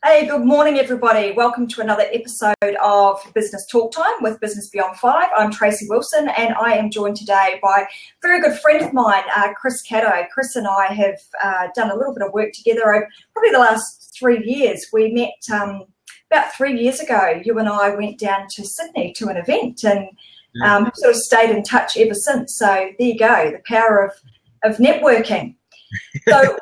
Hey, good morning, everybody. Welcome to another episode of Business Talk Time with Business Beyond 5. I'm Tracy Wilson, and I am joined today by a very good friend of mine, Chris Catto. Chris and I have done a little bit of work together over probably the last 3 years. We met about 3 years ago. You and I went down to Sydney to an event and sort of stayed in touch ever since. So there you go, the power of networking. So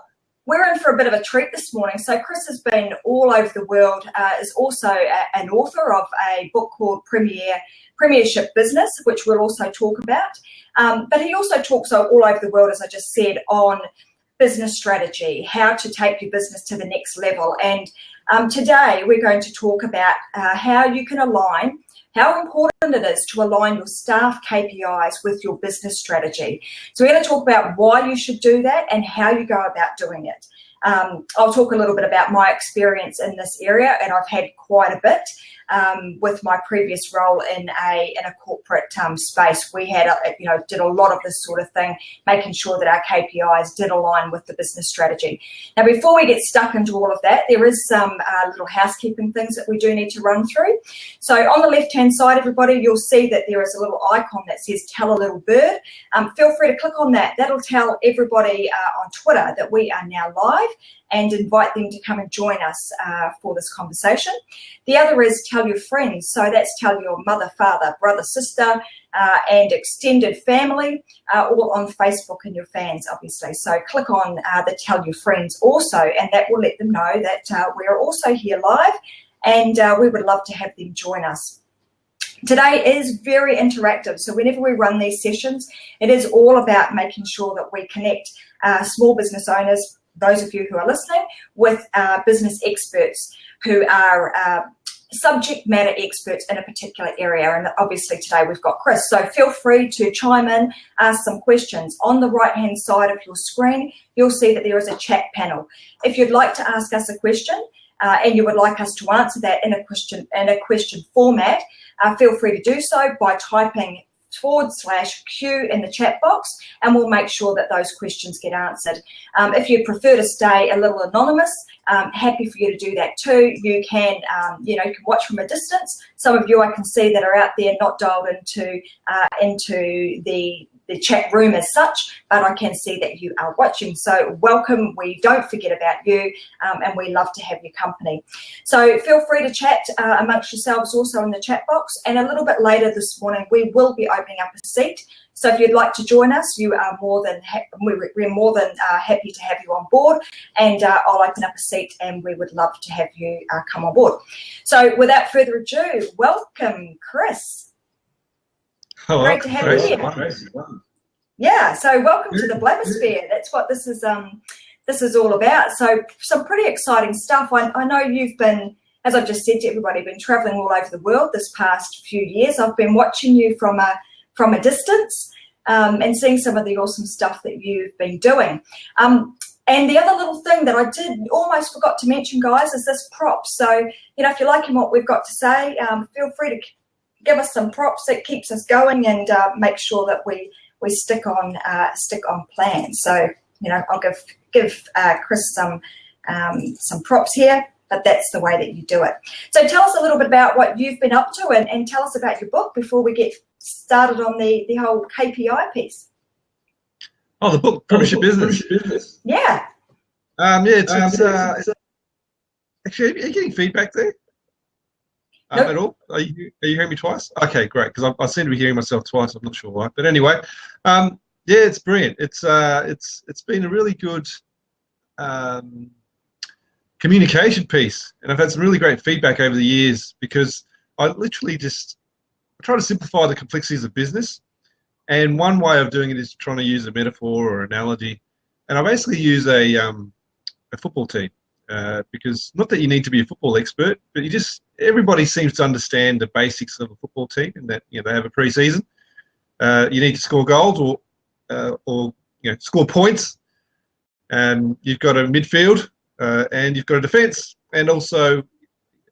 we're in for a bit of a treat this morning. So Chris has been all over the world, is also an author of a book called Premiership Business, which we'll also talk about. But he also talks all over the world, as I just said, on business strategy, how to take your business to the next level. And today we're going to talk about how you can align, how important it is to align your staff KPIs with your business strategy. So we're going to talk about why you should do that and how you go about doing it. I'll talk a little bit about my experience in this area, and I've had quite a bit with my previous role in a corporate space. We had did a lot of this sort of thing, making sure that our KPIs did align with the business strategy. Now, before we get stuck into all of that, there is some little housekeeping things that we do need to run through. So on the left-hand side, everybody, you'll see that there is a little icon that says "Tell a Little Bird." Feel free to click on that. That'll tell everybody on Twitter that we are now live, and invite them to come and join us for this conversation. The other is tell your friends. So that's tell your mother, father, brother, sister, and extended family, all on Facebook, and your fans, obviously. So click on the tell your friends also, and that will let them know that we're also here live, and we would love to have them join us. Today is very interactive, so whenever we run these sessions, it is all about making sure that we connect small business owners, those of you who are listening, with business experts who are subject matter experts in a particular area. And obviously today we've got Chris. So feel free to chime in, ask some questions. On the right-hand side of your screen, you'll see that there is a chat panel. If you'd like to ask us a question and you would like us to answer that in a question format, feel free to do so by typing /Q in the chat box, and we'll make sure that those questions get answered. If you prefer to stay a little anonymous, happy for you to do that too. You can, you can watch from a distance. Some of you I can see that are out there not dialed into the chat room as such, but I can see that you are watching. So welcome. We don't forget about you, and we love to have your company. So feel free to chat amongst yourselves also in the chat box. And a little bit later this morning, we will be opening up a seat. So if you'd like to join us, you are we're more than happy to have you on board, and I'll open up a seat, and we would love to have you come on board. So without further ado, welcome, Chris. Hello. Great to have you here. Yeah, so welcome to the Blabbersphere. That's what this is all about. So some pretty exciting stuff. I know you've been, as I've just said to everybody, been traveling all over the world this past few years. I've been watching you from a distance and seeing some of the awesome stuff that you've been doing. And the other little thing that I did almost forgot to mention, guys, is this props. So, if you're liking what we've got to say, feel free to give us some props. That keeps us going and make sure that we stick on plan. So, I'll give Chris some props here, but that's the way that you do it. So tell us a little bit about what you've been up to, and tell us about your book before we get started on the whole KPI piece. Oh, the book, Premiership Business. Yeah. It's actually, are you getting feedback there? Nope. At all? Are you hearing me twice? Okay, great, because I seem to be hearing myself twice. I'm not sure why, but anyway, yeah, it's brilliant. It's been a really good communication piece, and I've had some really great feedback over the years, because I literally just try to simplify the complexities of business, and one way of doing it is trying to use a metaphor or analogy, and I basically use a football team. Because not that you need to be a football expert, but everybody seems to understand the basics of a football team, and that they have a pre-season. You need to score goals or score points. You've got a midfield and you've got a defence, and also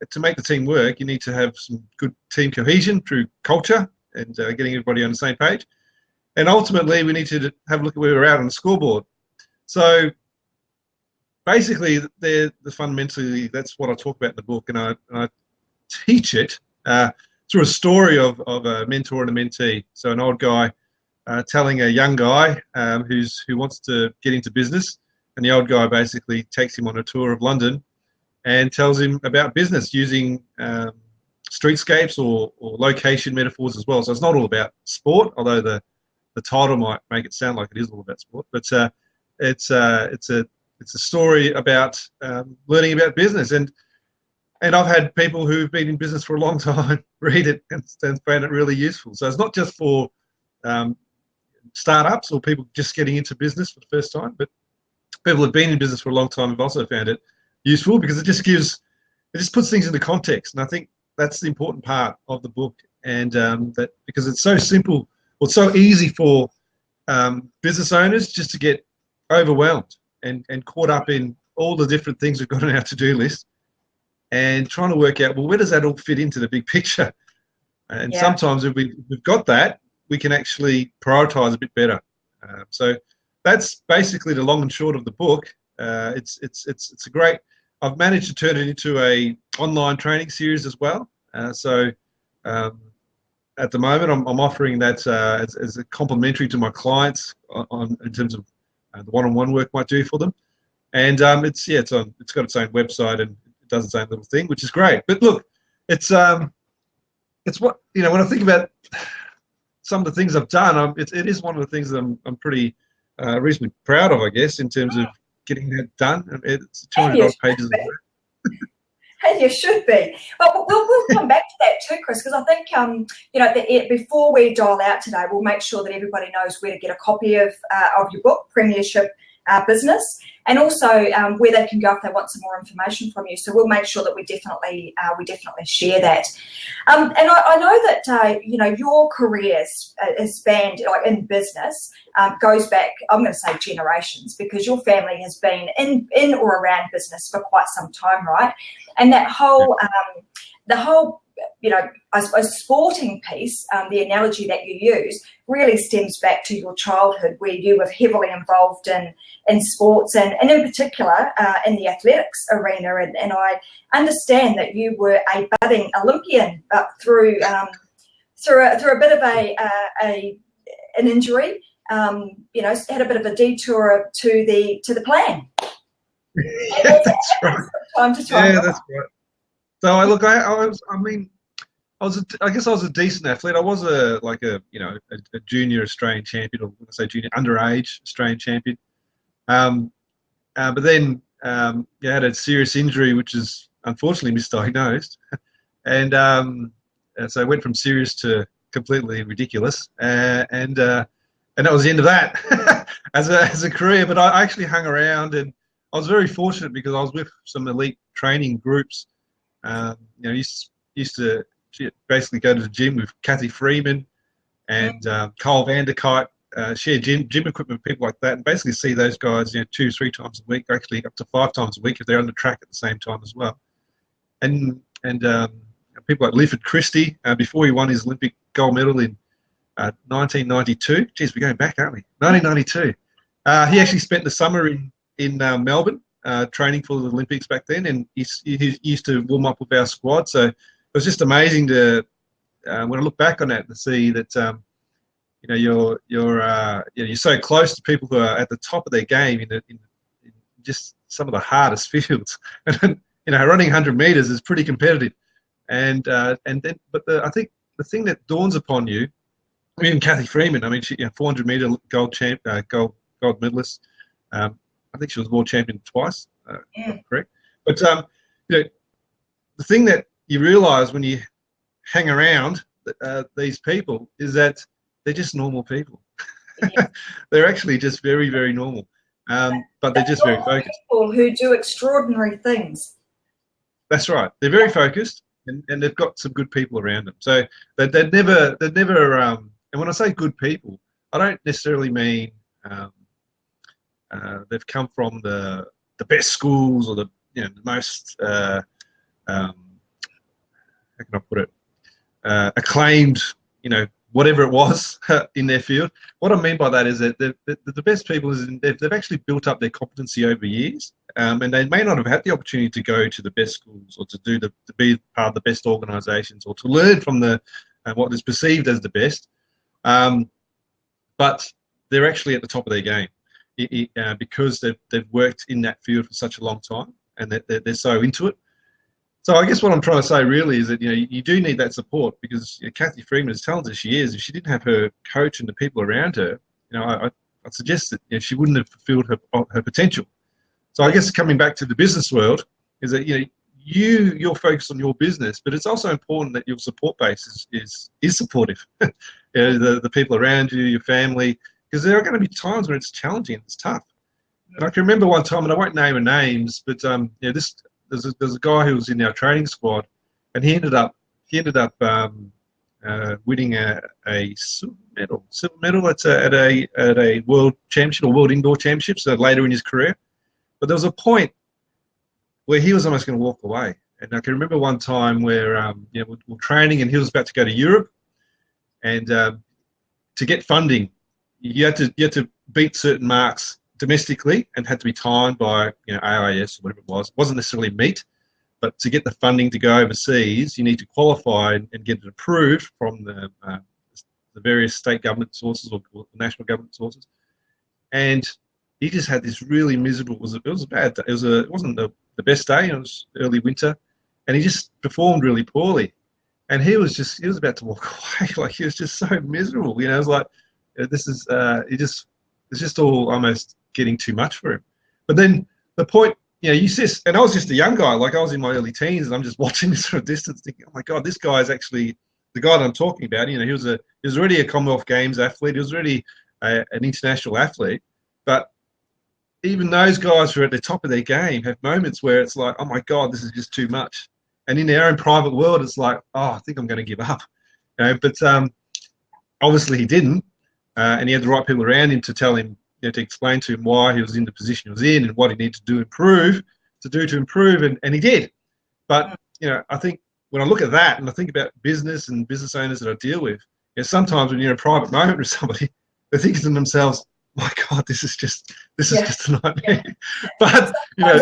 to make the team work, you need to have some good team cohesion through culture and getting everybody on the same page. And ultimately, we need to have a look at where we're at on the scoreboard. So basically, fundamentally, that's what I talk about in the book, and I teach it through a story of a mentor and a mentee. So an old guy telling a young guy who wants to get into business, and the old guy basically takes him on a tour of London and tells him about business using streetscapes or location metaphors as well. So it's not all about sport, although the title might make it sound like it is all about sport. But it's a story about learning about business, and I've had people who've been in business for a long time read it and found it really useful. So it's not just for startups or people just getting into business for the first time, but people who've been in business for a long time have also found it useful, because it just puts things into context. And I think that's the important part of the book, and that because it's so simple, or it's so easy for business owners just to get overwhelmed and caught up in all the different things we've got on our to-do list, and trying to work out, well, where does that all fit into the big picture? And sometimes if we've got that, we can actually prioritize a bit better. So that's basically the long and short of the book. It's a great. I've managed to turn it into a online training series as well. So at the moment, I'm offering that as a complimentary to my clients in terms of the one-on-one work I might do for them. And it's got its own website, and it does its own little thing, which is great. But look, it's what, when I think about some of the things I've done, it is one of the things that I'm pretty reasonably proud of, I guess, in terms of getting that done. It's 200 pages of work. And you should be. But we'll come back to that too, Chris, because I think, before we dial out today, we'll make sure that everybody knows where to get a copy of your book, Premiership Business, and also where they can go if they want some more information from you. So we'll make sure that we definitely share that. And I know that your career has spanned, like in business, goes back, I'm going to say generations, because your family has been in or around business for quite some time, right? And that whole I suppose sporting piece, the analogy that you use, really stems back to your childhood, where you were heavily involved in sports and in particular in the athletics arena. And I understand that you were a budding Olympian through a bit of an injury. Had a bit of a detour to the plan. That's right. Time to time. Yeah, that's right. So I guess I was a decent athlete. I was a junior Australian champion, or when I say junior, underage Australian champion. But then I had a serious injury, which is unfortunately misdiagnosed, and so I went from serious to completely ridiculous, and that was the end of that as a career. But I actually hung around, and I was very fortunate because I was with some elite training groups. Used to basically go to the gym with Cathy Freeman and Cole Vanderkite, share gym equipment with people like that, and basically see those guys 2 or 3 times a week, actually up to 5 times a week if they're on the track at the same time as well. And people like Lifford Christie, before he won his Olympic gold medal in 1992. Geez, we're going back, aren't we? 1992. He actually spent the summer in Melbourne training for the Olympics back then, and he used to warm up with our squad. So it was just amazing to when I look back on that, to see that you're so close to people who are at the top of their game in just some of the hardest fields. And running 100 meters is pretty competitive. I think the thing that dawns upon you, even Cathy Freeman, I mean, she 400 meter gold medalist. I think she was world champion twice. Correct. But the thing that you realise when you hang around these people is that they're just normal people. Yeah. They're actually just very, very normal, but they're just very focused. People who do extraordinary things. That's right. They're very focused, and they've got some good people around them. So they'd never. And when I say good people, I don't necessarily mean they've come from the best schools or the most how can I put it, acclaimed whatever it was in their field. What I mean by that is that the best people is they've actually built up their competency over years, and they may not have had the opportunity to go to the best schools or to be part of the best organisations or to learn from what is perceived as the best, but they're actually at the top of their game because they've worked in that field for such a long time and they're so into it. So I guess what I'm trying to say really is that you do need that support because Kathy Freeman, as talented as she is, if she didn't have her coach and the people around her, I'd suggest that she wouldn't have fulfilled her potential. So I guess coming back to the business world is that you're focused on your business, but it's also important that your support base is supportive. The people around you, your family, because there are going to be times when it's challenging and it's tough. And I can remember one time, and I won't name names, but there's a guy who was in our training squad, and he ended up winning a silver medal at a world championship or world indoor championship. So later in his career, but there was a point where he was almost going to walk away. And I can remember one time where we're training, and he was about to go to Europe, and to get funding, you had to beat certain marks domestically and had to be timed by AIS or whatever it was. It wasn't necessarily meet, but to get the funding to go overseas, you need to qualify and get it approved from the various state government sources or national government sources. And he just had this really miserable. It was a bad day. It wasn't the best day. It was early winter, and he just performed really poorly. And he was about to walk away. Like, he was just so miserable. It was like it's just all almost getting too much for him. But then the point, and I was just a young guy, like I was in my early teens, and I'm just watching this from a distance thinking, oh my God, this guy is actually the guy that I'm talking about. He was already a Commonwealth Games athlete. He was already an international athlete. But even those guys who are at the top of their game have moments where it's like, oh my God, this is just too much. And in their own private world, it's like, oh, I think I'm going to give up. But obviously he didn't. And he had the right people around him to tell him, to explain to him why he was in the position he was in and what he needed to do to improve, and he did. But I think when I look at that and I think about business and business owners that I deal with, sometimes when you're in a private moment with somebody, they're thinking to themselves, my God, this is just a nightmare. Yeah. But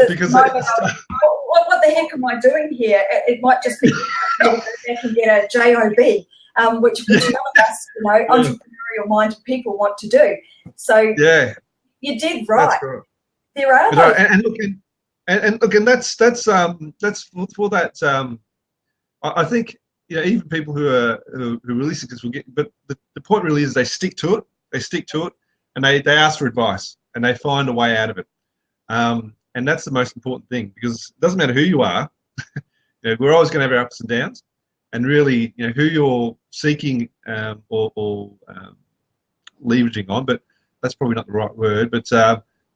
because what the heck am I doing here? It might just be they can get a job, which none of us, entrepreneurial-minded people want to do. So you did right. That's right. There are and that's for that. I think even people who are really successful but the point really is they stick to it. They stick to it, and they ask for advice and they find a way out of it. And that's the most important thing, because it doesn't matter who you are. We're always going to have our ups and downs. And really, who you're seeking or leveraging on, but that's probably not the right word. But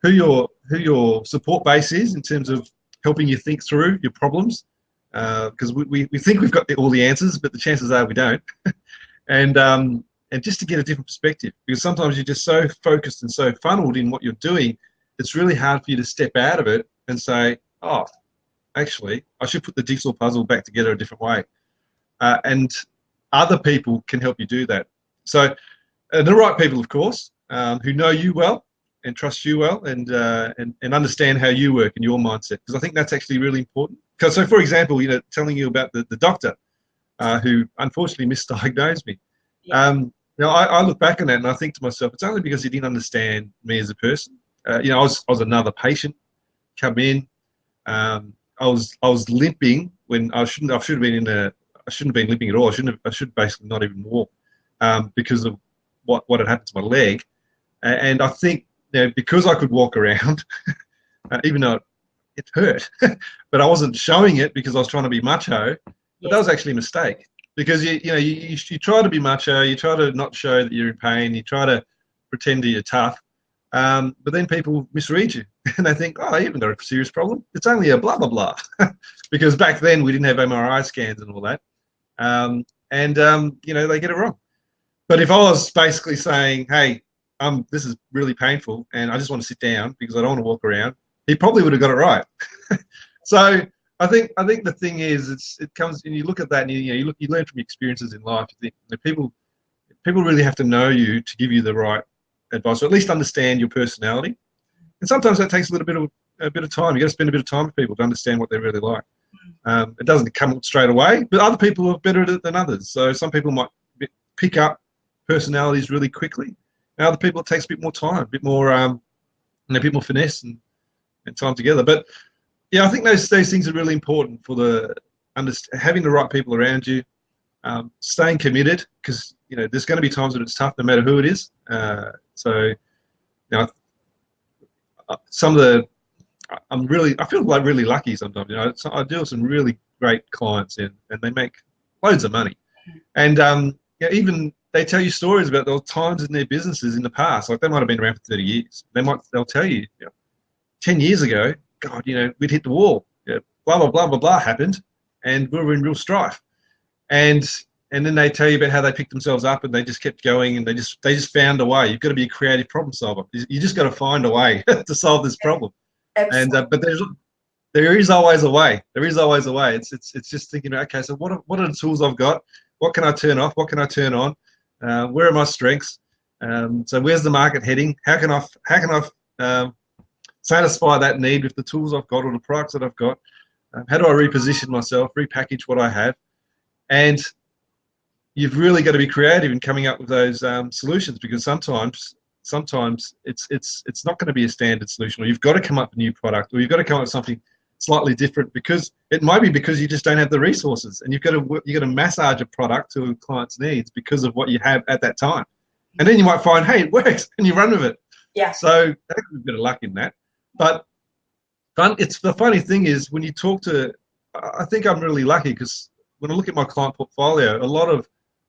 who your support base is in terms of helping you think through your problems, because we think we've got all the answers, but the chances are we don't. And just to get a different perspective, because sometimes you're just so focused and so funneled in what you're doing, it's really hard for you to step out of it and say, oh, actually, I should put the jigsaw puzzle back together a different way. And other people can help you do that. So the right people, of course, who know you well and trust you well and understand how you work and your mindset, because I think that's actually really important. So, for example, telling you about the doctor who unfortunately misdiagnosed me. Yeah. I look back on that and I think to myself, it's only because he didn't understand me as a person. I was another patient come in. I was limping when I shouldn't have been limping at all. I should basically not even walk because of what had happened to my leg. And I think because I could walk around, even though it hurt, but I wasn't showing it because I was trying to be macho. But that was actually a mistake, because you try to be macho, you try to not show that you're in pain, you try to pretend that you're tough, but then people misread you and they think, oh, you haven't got a serious problem. It's only a blah blah blah, because back then we didn't have MRI scans and all that. They get it wrong. But if I was basically saying, hey, this is really painful and I just want to sit down because I don't want to walk around, he probably would have got it right. So I think the thing is, it comes, and you look at that and you learn from your experiences in life. You think people people really have to know you to give you the right advice, or at least understand your personality. And sometimes that takes a bit of time. You got to spend a bit of time with people to understand what they're really like. It doesn't come straight away, but other people are better at it than others. So some people might pick up personalities really quickly, and other people it takes a bit more time, a bit more finesse and time together. But yeah, I think those things are really important for having the right people around you, staying committed, because there's going to be times that it's tough no matter who it is. So I feel like really lucky sometimes. I deal with some really great clients and they make loads of money, and even they tell you stories about those times in their businesses in the past. Like they might have been around for 30 years. They'll tell you, 10 years ago, God, we'd hit the wall. Blah blah blah blah blah happened, and we were in real strife. And then they tell you about how they picked themselves up and they just kept going and they just found a way. You've got to be a creative problem solver. You just got to find a way to solve this problem. Absolutely. And but there is always a way. There is always a way. It's just thinking, okay, so what are the tools I've got? What can I turn off? What can I turn on? Where are my strengths? So where's the market heading? How can I satisfy that need with the tools I've got or the products that I've got? How do I reposition myself, repackage what I have? And you've really got to be creative in coming up with those solutions, because sometimes it's not going to be a standard solution, or you've got to come up with a new product, or you've got to come up with something slightly different, because it might be because you just don't have the resources, and you've got to massage a product to a client's needs because of what you have at that time. And then you might find, hey, it works, and you run with it. Yeah. So that's a bit of luck in that. But the funny thing is, when you talk to, I think I'm really lucky, because when I look at my client portfolio,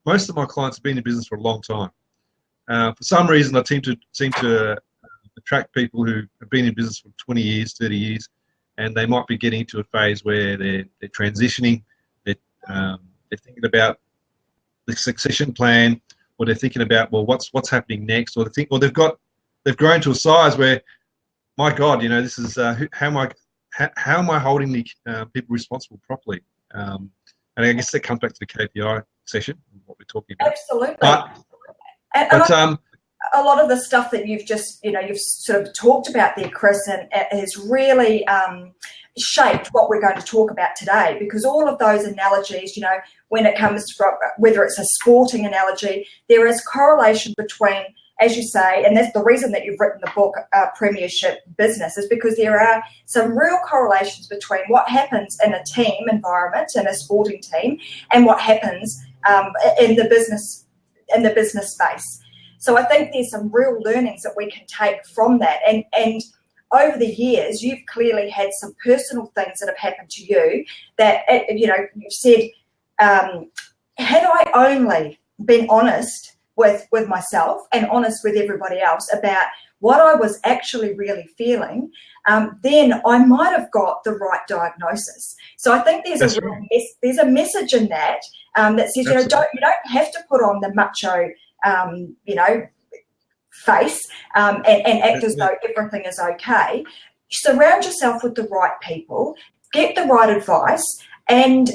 most of my clients have been in business for a long time. For some reason, I seem to attract people who have been in business for 20 years, 30 years, and they might be getting into a phase where they're transitioning. They're thinking about the succession plan, or they're thinking about, well, what's happening next, or they've grown to a size where, my God, this is how am I holding the people responsible properly? And I guess that comes back to the KPI session, what we're talking about. Absolutely. And a lot of the stuff that you've sort of talked about there, Chris, and has really shaped what we're going to talk about today, because all of those analogies, when it comes to whether it's a sporting analogy, there is correlation between, as you say, and that's the reason that you've written the book, Premiership Business, is because there are some real correlations between what happens in a team environment, in a sporting team, and what happens in the business space. So I think there's some real learnings that we can take from that. And over the years, you've clearly had some personal things that have happened to you that, you've said, had I only been honest with myself and honest with everybody else about what I was actually really feeling, then I might have got the right diagnosis. So I think there's a message in that that says, you don't have to put on the macho, face and act as though everything is okay. Surround yourself with the right people, get the right advice, and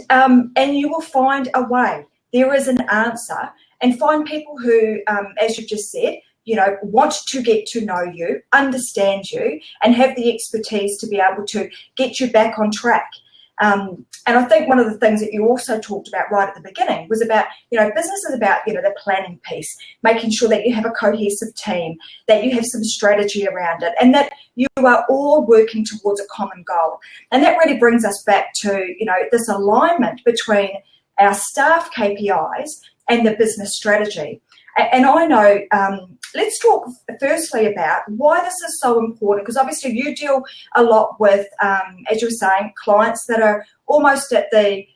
you will find a way. There is an answer. And find people who, as you've just said, want to get to know you, understand you, and have the expertise to be able to get you back on track. And I think one of the things that you also talked about right at the beginning was about, business is about, the planning piece, making sure that you have a cohesive team, that you have some strategy around it, and that you are all working towards a common goal. And that really brings us back to, this alignment between our staff KPIs and the business strategy. And I know, let's talk firstly about why this is so important, because obviously you deal a lot with, as you were saying, clients that are almost at they've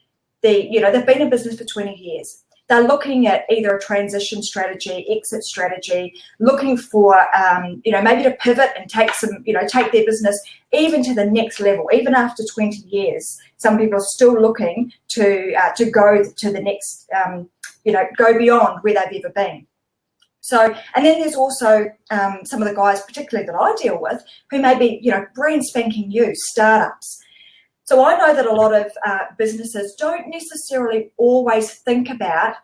been in business for 20 years. They're looking at either a transition strategy, exit strategy, looking for, maybe to pivot and take their business even to the next level, even after 20 years. Some people are still looking to go to the next, go beyond where they've ever been. So, and then there's also some of the guys, particularly that I deal with, who may be, brand spanking new startups. So I know that a lot of businesses don't necessarily always think about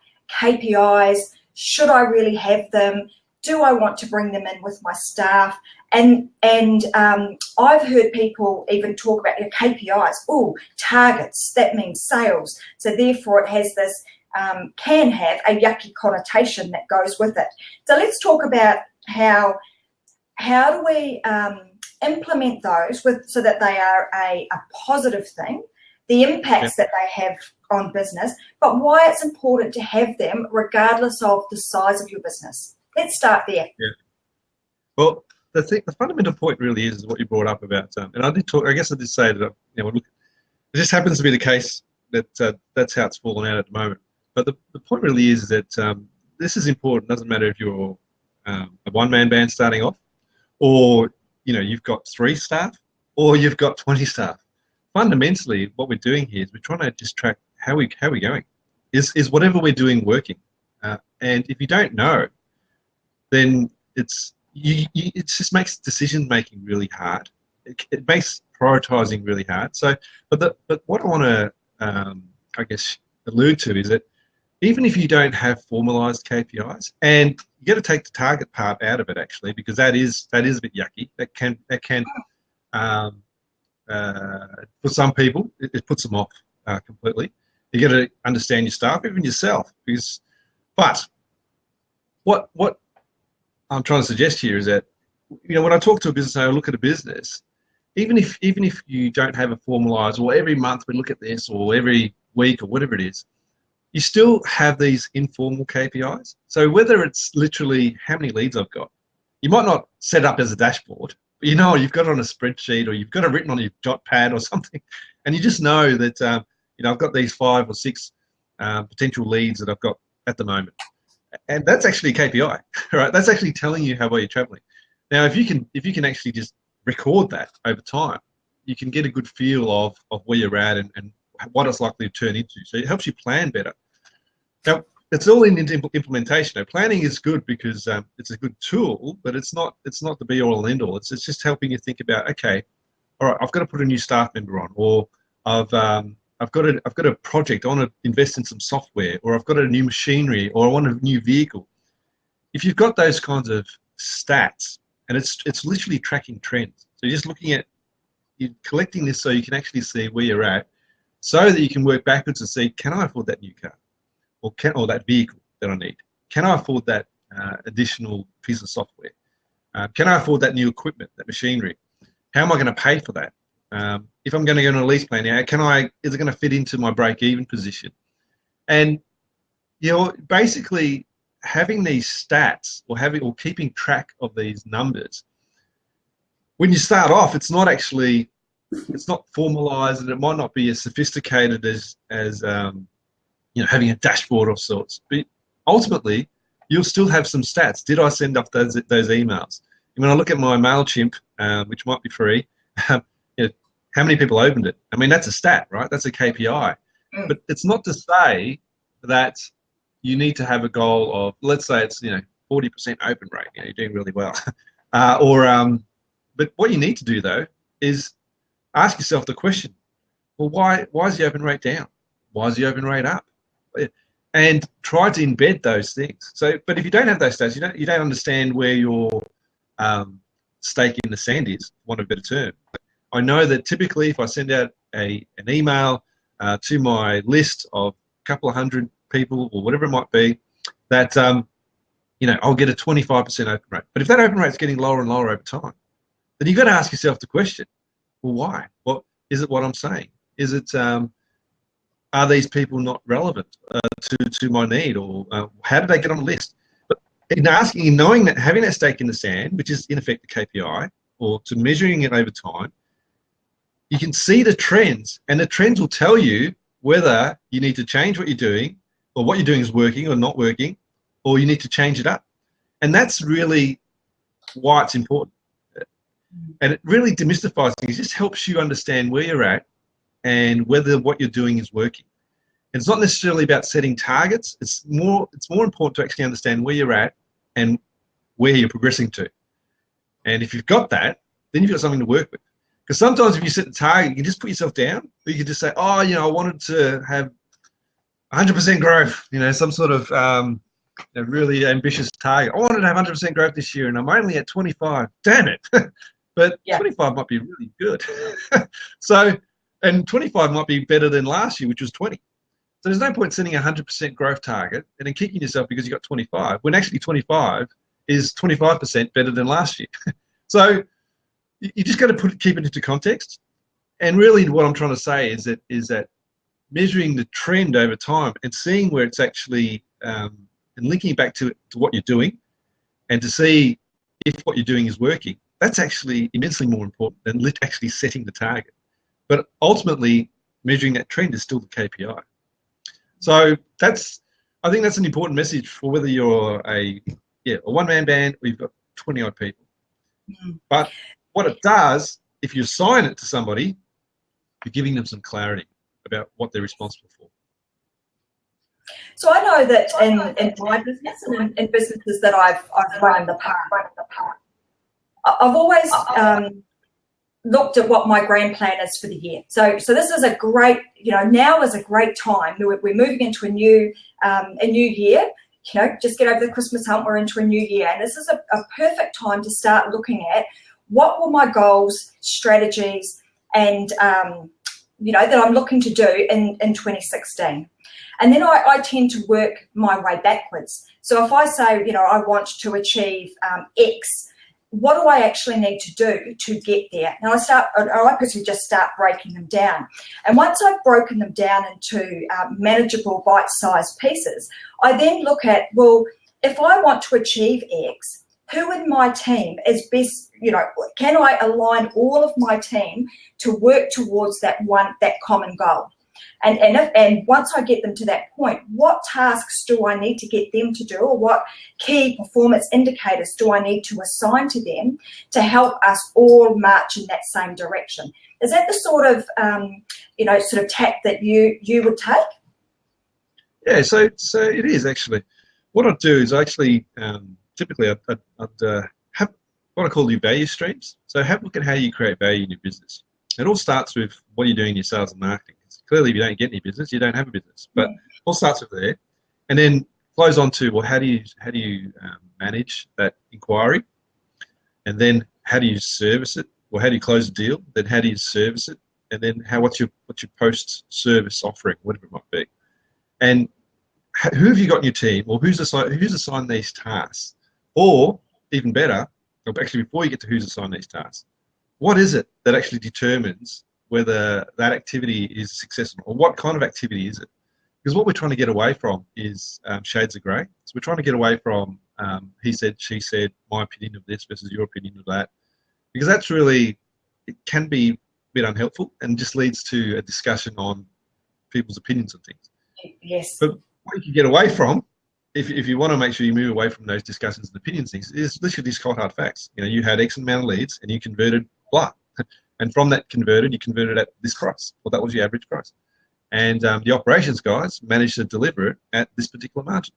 KPIs, Should I really have them? Do I want to bring them in with my staff? And I've heard people even talk about their KPIs. Oh, targets, that means sales. So therefore it has this, can have a yucky connotation that goes with it. So let's talk about how do we implement those so that they are a positive thing, the impacts that they have on business, but why it's important to have them regardless of the size of your business. Let's start there. Yeah. Well, the fundamental point really is what you brought up about, and I did talk. I guess I did say that look, it just happens to be the case that that's how it's fallen out at the moment. But the point really is that this is important. It doesn't matter if you're a one-man band starting off, or you've got 3 staff, or you've got 20 staff. Fundamentally, what we're doing here is we're trying to just track how we're going. Is whatever we're doing working? And if you don't know, then it just makes decision making really hard. It makes prioritizing really hard. So, but what I want to I guess allude to is that even if you don't have formalized KPIs, and you got to take the target part out of it actually, because that is a bit yucky. That can for some people it puts them off completely. You got to understand your staff, even yourself, but what I'm trying to suggest here is that when I talk to a business owner, I look at a business, even if you don't have a formalized, or every month we look at this, or every week, or whatever it is, you still have these informal KPIs. So whether it's literally how many leads I've got, you might not set up as a dashboard, but you've got it on a spreadsheet, or you've got it written on your jot pad or something, and you just know that I've got these 5 or 6 potential leads that I've got at the moment. And that's actually a KPI, right? That's actually telling you how well you're traveling. Now, if you can actually just record that over time, you can get a good feel of where you're at and what it's likely to turn into. So it helps you plan better. Now, it's all in implementation. Now, planning is good because it's a good tool, but it's not the be all and end all. It's just helping you think about, okay, all right, I've got to put a new staff member on, or I've got a project. I want to invest in some software, or I've got a new machinery, or I want a new vehicle. If you've got those kinds of stats, and it's literally tracking trends. So you're just looking at, you're collecting this so you can actually see where you're at, so that you can work backwards and see, can I afford that new car, or that vehicle that I need? Can I afford that additional piece of software? Can I afford that new equipment, that machinery? How am I going to pay for that? If I'm going to go on a lease plan, is it going to fit into my break-even position? And basically having these stats, or keeping track of these numbers, when you start off, it's not formalized, and it might not be as sophisticated as having a dashboard of sorts. But ultimately, you'll still have some stats. Did I send off those emails? And when I look at my MailChimp, which might be free, how many people opened it? I mean, that's a stat, right? That's a KPI. But it's not to say that you need to have a goal of, let's say it's 40% open rate. You're doing really well. But what you need to do though is ask yourself the question: well, why is the open rate down? Why is the open rate up? And try to embed those things. So, but if you don't have those stats, you don't understand where your stake in the sand is, for want of a better term. I know that typically if I send out an email to my list of a couple of hundred people, or whatever it might be, that I'll get a 25% open rate. But if that open rate is getting lower and lower over time, then you've got to ask yourself the question: well, why? Well, is it what I'm saying? Is it are these people not relevant to my need, or how did they get on the list? But in asking, knowing that, having that stake in the sand, which is in effect the KPI, or to measuring it over time, you can see the trends, and the trends will tell you whether you need to change what you're doing, or what you're doing is working or not working, or you need to change it up. And that's really why it's important. And it really demystifies things. It just helps you understand where you're at and whether what you're doing is working. And it's not necessarily about setting targets. It's more important to actually understand where you're at and where you're progressing to. And if you've got that, then you've got something to work with. Because sometimes if you set the target, you can just put yourself down, or you can just say, I wanted to have 100% growth, some sort of a really ambitious target. I wanted to have 100% growth this year, and I'm only at 25. Damn it! But 25 might be really good. So, and 25 might be better than last year, which was 20. So there's no point setting a 100% growth target and then kicking yourself because you got 25, when actually 25 is 25% better than last year. So you just got to keep it into context. And really, what I'm trying to say is that measuring the trend over time and seeing where it's actually and linking back to what you're doing, and to see if what you're doing is working. That's actually immensely more important than actually setting the target. But ultimately, measuring that trend is still the KPI. So I think that's an important message for whether you're a one-man band or you've got 20 odd people. But what it does, if you assign it to somebody, you're giving them some clarity about what they're responsible for. So I know that in my business and in businesses that I've run in the past, I've always looked at what my grand plan is for the year. So this is a great, now is a great time. We're moving into a new year. Just get over the Christmas hump. We're into a new year, and this is a perfect time to start looking at what were my goals, strategies, and that I'm looking to do in 2016. And then I tend to work my way backwards. So if I say, I want to achieve X, what do I actually need to do to get there? And I personally just start breaking them down. And once I've broken them down into manageable bite-sized pieces, I then look at, well, if I want to achieve X, who in my team is best, can I align all of my team to work towards that common goal? And once I get them to that point, what tasks do I need to get them to do, or what key performance indicators do I need to assign to them to help us all march in that same direction? Is that the sort of tack that you would take? Yeah, so it is actually. What I'd do is actually typically I'd have what I call your value streams. So have a look at how you create value in your business. It all starts with what you're doing in your sales and marketing. Clearly, if you don't get any business, you don't have a business. But it all starts with there, and then flows on to, well, how do you manage that inquiry, and then how do you service it? Well, how do you close a deal? Then how do you service it? And then what's your post-service offering, whatever it might be? And who have you got in your team, or who's assigned these tasks? Or even better, actually, before you get to who's assigned these tasks, what is it that actually determines whether that activity is successful, or what kind of activity is it? Because what we're trying to get away from is shades of grey. So we're trying to get away from he said, she said, my opinion of this versus your opinion of that, because that's really, it can be a bit unhelpful and just leads to a discussion on people's opinions on things. Yes. But what you can get away from, if you want to make sure you move away from those discussions and opinions things, is literally these cold hard facts. You had X amount of leads and you converted blah. And from that you converted at this price. Well, that was your average price. And the operations guys managed to deliver it at this particular margin.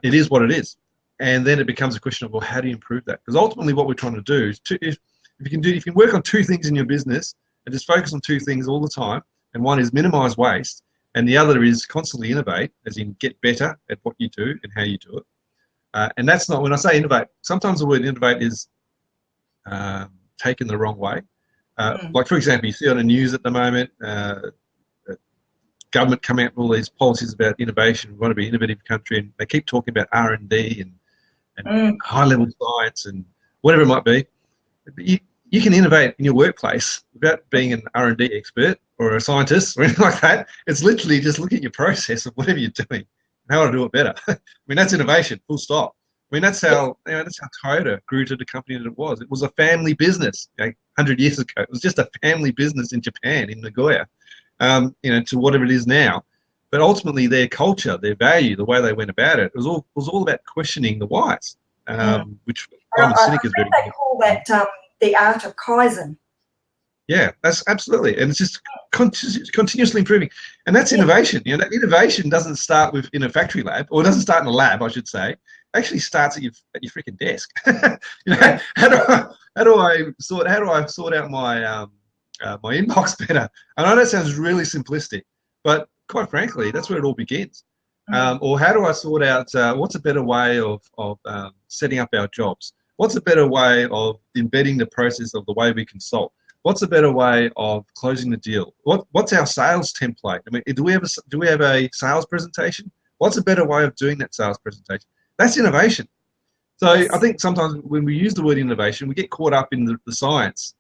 It is what it is. And then it becomes a question of, well, how do you improve that? Because ultimately what we're trying to do is, if you can work on two things in your business and just focus on two things all the time, and one is minimize waste, and the other is constantly innovate, as in get better at what you do and how you do it. And that's not, when I say innovate, sometimes the word innovate is taken the wrong way. Like, for example, you see on the news at the moment, government coming out with all these policies about innovation. We want to be an innovative country, and they keep talking about R&D and high-level science and whatever it might be. But you can innovate in your workplace without being an R&D expert or a scientist or anything like that. It's literally just look at your process of whatever you're doing and how to do it better. I mean, that's innovation, full stop. I mean, that's how Toyota grew to the company that it was. It was a family business 100 years ago. It was just a family business in Japan, in Nagoya, to whatever it is now. But ultimately, their culture, their value, the way they went about it, was all about questioning the whys, which Simon Sinek is very good. They call that the art of Kaizen. Yeah, that's absolutely, and it's just continuously improving, and that's innovation. That innovation doesn't start in a factory lab, or it doesn't start in a lab, I should say. It actually starts at your freaking desk. How do I sort out my my inbox better? I know that sounds really simplistic, but quite frankly, that's where it all begins. Or how do I sort out what's a better way of setting up our jobs? What's a better way of embedding the process of the way we consult? What's a better way of closing the deal? What's our sales template? I mean, do we have a sales presentation? What's a better way of doing that sales presentation? That's innovation. So I think sometimes when we use the word innovation, we get caught up in the science.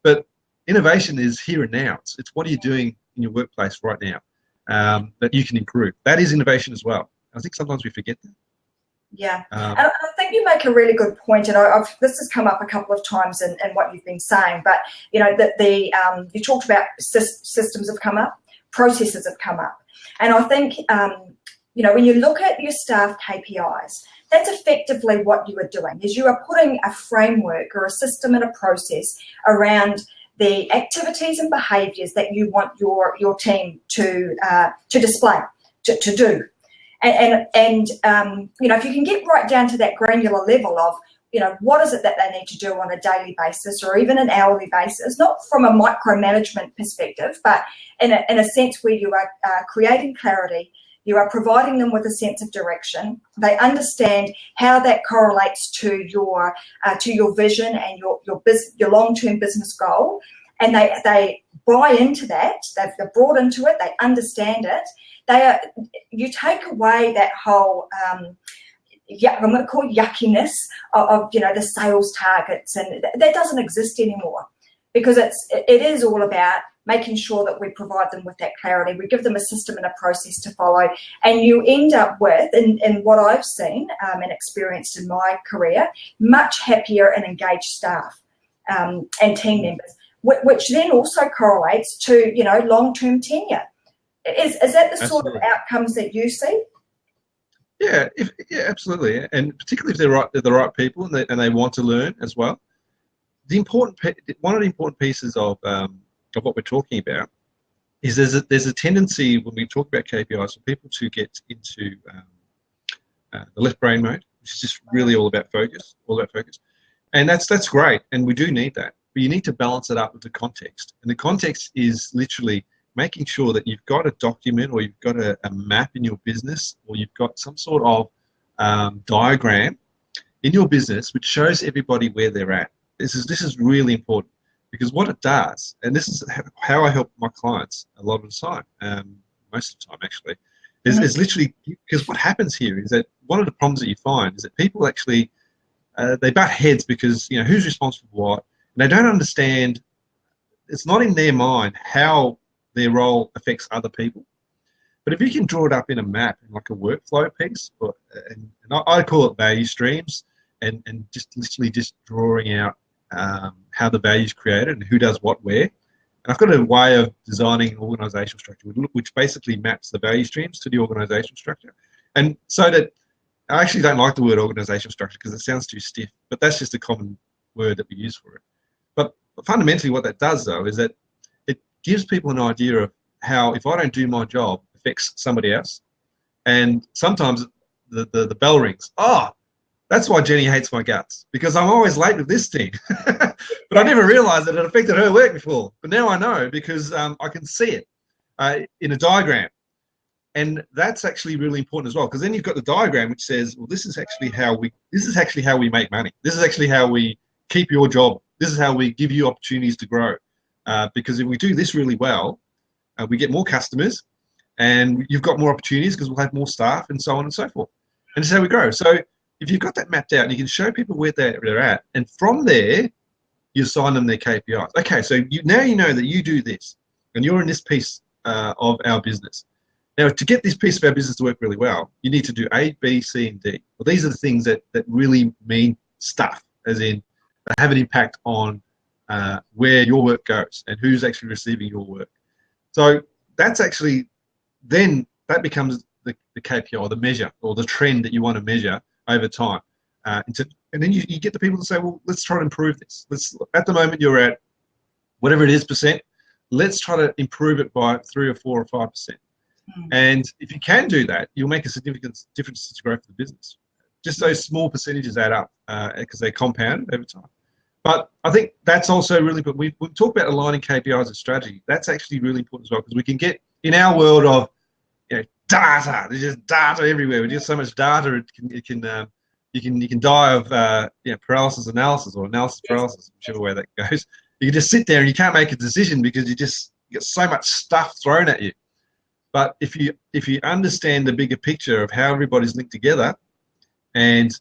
But innovation is here and now. It's what are you doing in your workplace right now that you can improve. That is innovation as well. I think sometimes we forget that. Yeah, and I think you make a really good point, and this has come up a couple of times in what you've been saying. But you know that you talked about systems have come up, processes have come up, and I think you know when you look at your staff KPIs, that's effectively what you are doing. Is you are putting a framework or a system and a process around the activities and behaviours that you want your team to display, to do. And you know, if you can get right down to that granular level of, you know, what is it that they need to do on a daily basis or even an hourly basis, not from a micromanagement perspective, but in a sense where you are creating clarity, you are providing them with a sense of direction. They understand how that correlates to your vision and your long-term business goal, and they buy into that. They're brought into it. They understand it. You take away that whole I'm going to call it yuckiness of you know the sales targets, and that doesn't exist anymore, because it is all about making sure that we provide them with that clarity. We give them a system and a process to follow, and you end up with, in what I've seen and experienced in my career, much happier and engaged staff and team members, which then also correlates to you know long-term tenure. Is that the sort of outcomes that you see? Yeah, absolutely, and particularly if they're the right people and they want to learn as well. One of the important pieces of what we're talking about is there's a tendency when we talk about KPIs for people to get into the left brain mode, which is just really all about focus, and that's great, and we do need that, but you need to balance it up with the context, and the context is literally making sure that you've got a document or you've got a map in your business, or you've got some sort of diagram in your business which shows everybody where they're at. This is really important, because what it does, and this is how I help my clients a lot of the time, most of the time actually, is literally, because what happens here is that one of the problems that you find is that people actually, they butt heads because, you know, who's responsible for what, and they don't understand, it's not in their mind how their role affects other people. But if you can draw it up in a map, in like a workflow piece, and I call it value streams, and just literally just drawing out how the value is created and who does what where. And I've got a way of designing an organizational structure which basically maps the value streams to the organizational structure. And so that, I actually don't like the word organizational structure because it sounds too stiff, but that's just a common word that we use for it. But fundamentally what that does though is that it gives people an idea of how, if I don't do my job, affects somebody else. And sometimes the bell rings. Oh, that's why Jenny hates my guts, because I'm always late with this thing. But I never realized that it affected her work before. But now I know, because I can see it in a diagram. And that's actually really important as well, because then you've got the diagram which says, well, this is actually how we make money. This is actually how we keep your job. This is how we give you opportunities to grow. Because if we do this really well, we get more customers, and you've got more opportunities because we'll have more staff, and so on and so forth. And this is how we grow. So if you've got that mapped out, you can show people where they're at, and from there, you assign them their KPIs. Okay, so now you know that you do this, and you're in this piece of our business. Now, to get this piece of our business to work really well, you need to do A, B, C, and D. Well, these are the things that really mean stuff, as in they have an impact on where your work goes and who's actually receiving your work. So that's actually, then that becomes the KPI, or the measure, or the trend that you want to measure over time. And then you get the people to say, well, let's try to improve this. At the moment you're at whatever it is %, let's try to improve it by 3 or 4 or 5%. And if you can do that, you'll make a significant difference to the growth of the business. Just those small percentages add up because they compound over time. But I think that's also really, but we talk about aligning KPIs and strategy. That's actually really important as well, because we can get in our world of, you know, data. There's just data everywhere. With just so much data, you can die of paralysis analysis or analysis paralysis, whichever way that goes. You can just sit there and you can't make a decision because you get so much stuff thrown at you. But if you understand the bigger picture of how everybody's linked together and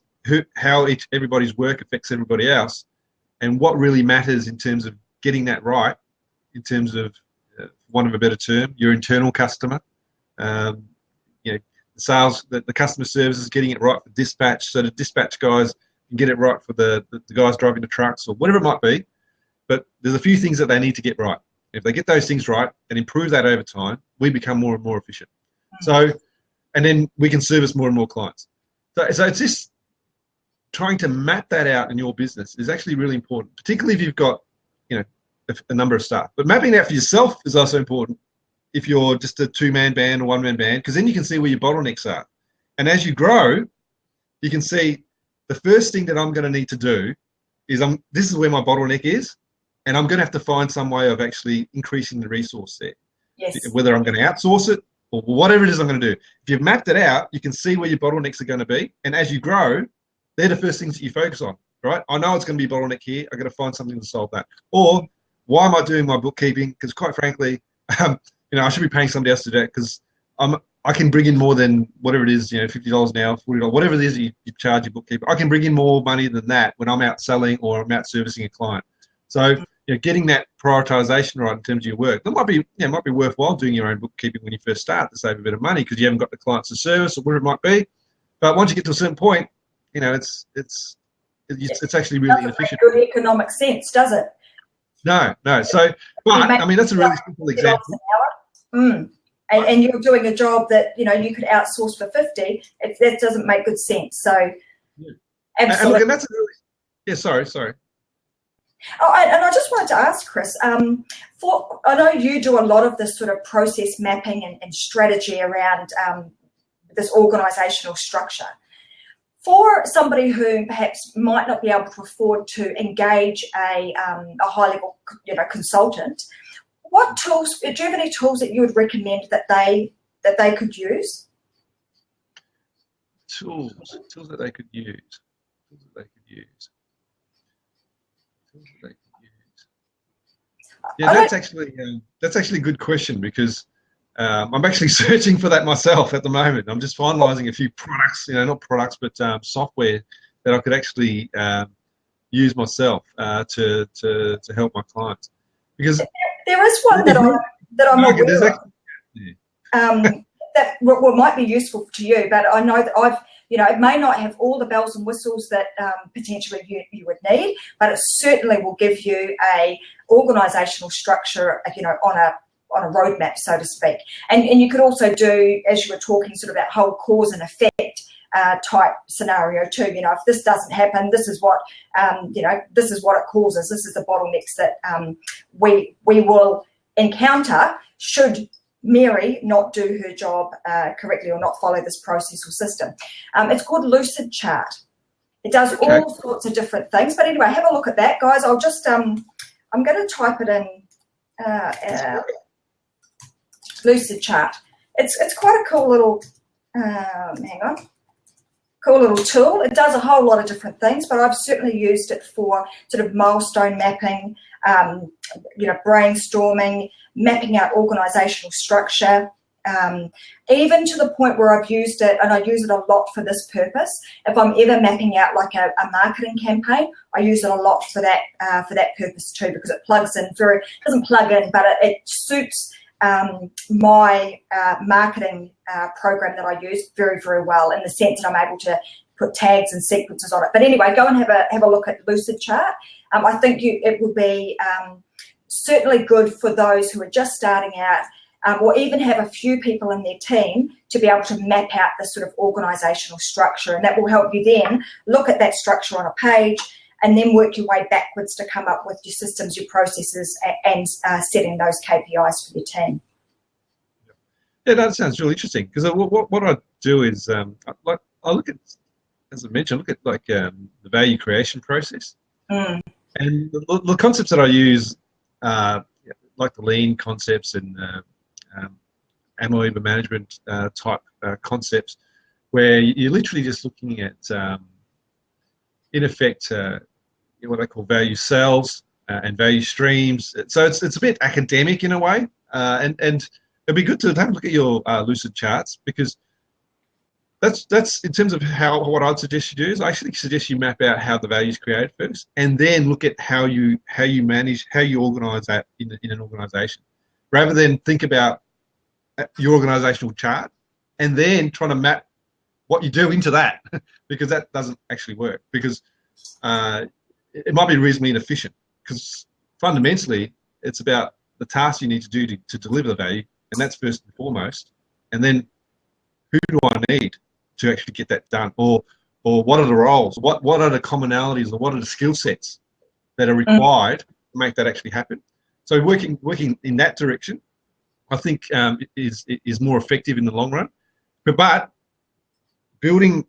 how everybody's work affects everybody else, and what really matters in terms of getting that right, in terms of, for want of a better term, your internal customer, the sales, the customer service is getting it right for dispatch, so the dispatch guys can get it right for the guys driving the trucks or whatever it might be. But there's a few things that they need to get right. If they get those things right and improve that over time, we become more and more efficient. So, and then we can service more and more clients. So it's just trying to map that out in your business is actually really important, particularly if you've got, a number of staff. But mapping it out for yourself is also important if you're just a two-man band or one-man band, because then you can see where your bottlenecks are. And as you grow, you can see the first thing that I'm going to need to do is this is where my bottleneck is, and I'm going to have to find some way of actually increasing the resource there. Yes. Whether I'm going to outsource it or whatever it is I'm going to do. If you've mapped it out, you can see where your bottlenecks are going to be. And as you grow, they're the first things that you focus on, right? I know it's going to be a bottleneck here. I've got to find something to solve that. Or why am I doing my bookkeeping? Because quite frankly, I should be paying somebody else to do it because I can bring in more than whatever it is, $50 an hour, $40, whatever it is you charge your bookkeeper. I can bring in more money than that when I'm out selling or I'm out servicing a client. So, getting that prioritization right in terms of your work, that might be worthwhile doing your own bookkeeping when you first start to save a bit of money because you haven't got the clients to service or whatever it might be. But once you get to a certain point, it's actually really inefficient. Doesn't make good economic sense, does it? No. So, but that's a really simple example. And you're doing a job that you could outsource for 50. That doesn't make good sense. So, absolutely. And that's a really, sorry. Oh, and I just wanted to ask Chris. I know you do a lot of this sort of process mapping and strategy around this organisational structure. For somebody who perhaps might not be able to afford to engage a high-level, consultant, what tools? Do you have any tools that you would recommend that they could use? Tools that they could use. Yeah, that's actually a good question because I'm actually searching for that myself at the moment. I'm just finalising a few products, not products, but software that I could actually use myself to help my clients. Because there is one that I'm aware of. That might be useful to you, but I know that it may not have all the bells and whistles that potentially you would need, but it certainly will give you a organisational structure, on a roadmap, so to speak. And you could also do, as you were talking, sort of that whole cause and effect type scenario too. If this doesn't happen, this is what this is what it causes. This is the bottlenecks that we will encounter should Mary not do her job correctly or not follow this process or system. It's called Lucid Chart. It does all sorts of different things. But anyway, have a look at that, guys. I'll just I'm going to type it in. Lucid Chart. It's quite a cool little cool little tool. It does a whole lot of different things, but I've certainly used it for sort of milestone mapping, brainstorming, mapping out organisational structure, even to the point where I've used it, and I use it a lot for this purpose. If I'm ever mapping out like a marketing campaign, I use it a lot for that purpose too, because it plugs in doesn't plug in, but it suits my marketing program that I use very, very well, in the sense that I'm able to put tags and sequences on it. But anyway, go and have a look at Lucid Chart. I think it will be certainly good for those who are just starting out, or even have a few people in their team to be able to map out this sort of organisational structure. And that will help you then look at that structure on a page and then work your way backwards to come up with your systems, your processes, and setting those KPIs for your team. Yeah, that sounds really interesting, because what I do is I look at, as I mentioned, the value creation process. And the concepts that I use, like the lean concepts and amoeba management type concepts, where you're literally just looking at, in effect, what they call value cells and value streams. So it's a bit academic in a way, and it'd be good to have a look at your lucid charts, because that's in terms of what I'd suggest you do is I actually suggest you map out how the value is created first, and then look at how you manage, how you organise that in an organisation, rather than think about your organisational chart and then trying to map what you do into that, because that doesn't actually work, because it might be reasonably inefficient, because fundamentally it's about the tasks you need to do to deliver the value, and that's first and foremost, and then who do I need to actually get that done, or what are the roles, what are the commonalities, or what are the skill sets that are required to make that actually happen. So working in that direction, I think is more effective in the long run. But drawing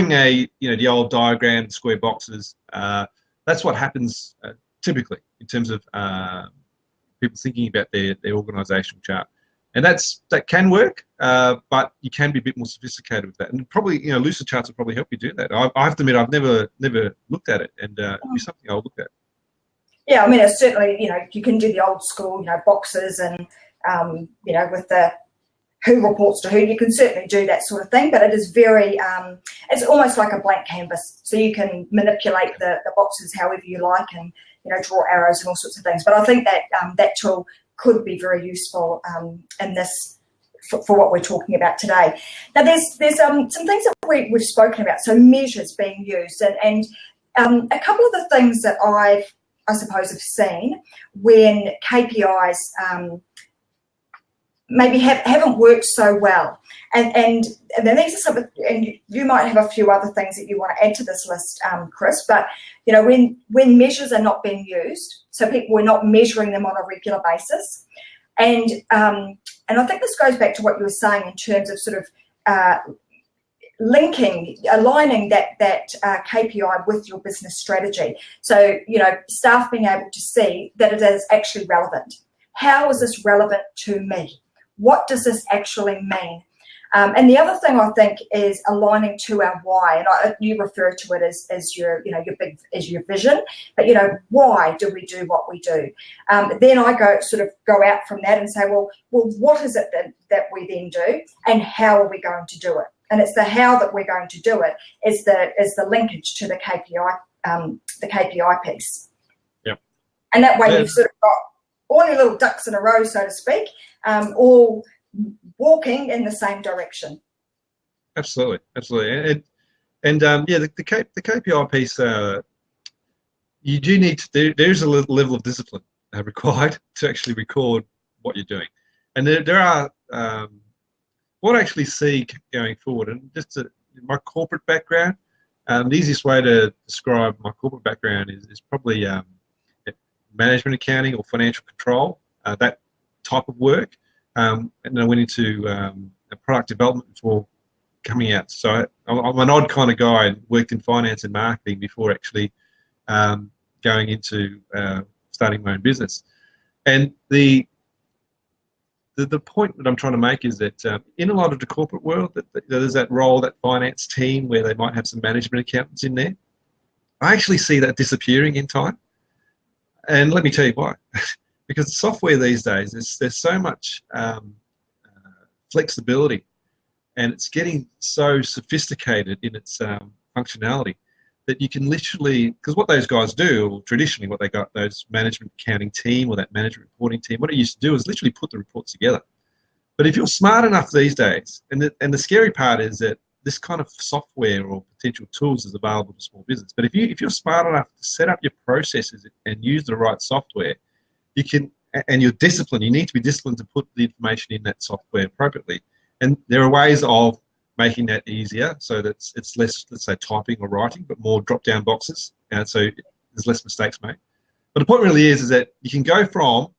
the old diagram, square boxes, that's what happens typically in terms of people thinking about their organisational chart. And that can work, but you can be a bit more sophisticated with that. And probably, lucid charts will probably help you do that. I have to admit, I've never looked at it, and it'll be something I'll look at. Yeah, I mean, it's certainly, you can do the old school, boxes and, with the who reports to who, you can certainly do that sort of thing, but it is very, it's almost like a blank canvas. So you can manipulate the boxes however you like, and, draw arrows and all sorts of things. But I think that that tool could be very useful in this for what we're talking about today. Now, there's some things that we've spoken about, so measures being used, and a couple of the things that I suppose have seen when KPIs maybe haven't worked so well, and then these are some, and you might have a few other things that you want to add to this list, Chris. But when measures are not being used, so people are not measuring them on a regular basis, and I think this goes back to what you were saying in terms of sort of aligning that KPI with your business strategy. So staff being able to see that it is actually relevant. How is this relevant to me? What does this actually mean? And the other thing I think is aligning to our why, and you refer to it as your your vision, but why do we do what we do? Then I go out from that and say, well, what is it that we then do, and how are we going to do it? And it's the how that we're going to do it is the linkage to the KPI piece. Yeah. And that way you've sort of got all your little ducks in a row, so to speak, all walking in the same direction. Absolutely. And the KPI piece, you do need to. There's a level of discipline required to actually record what you're doing, and there are. What I actually see going forward, and just my corporate background, the easiest way to describe my corporate background is probably management accounting or financial control, that type of work. And I went into product development before coming out. So I'm an odd kind of guy, and worked in finance and marketing before actually going into starting my own business. And the point that I'm trying to make is that in a lot of the corporate world, that there's that role, that finance team, where they might have some management accountants in there. I actually see that disappearing in time. And let me tell you why. Because software these days, there's so much flexibility, and it's getting so sophisticated in its functionality that you can literally, because what those guys do, or traditionally what they got, those management accounting team or that management reporting team, what it used to do is literally put the reports together. But if you're smart enough these days, and the scary part is that this kind of software or potential tools is available to small business. But if you're smart enough to set up your processes and use the right software, you can, and you're disciplined. You need to be disciplined to put the information in that software appropriately. And there are ways of making that easier, so that it's less, let's say, typing or writing, but more drop-down boxes, so there's less mistakes made. But the point really is that you can go from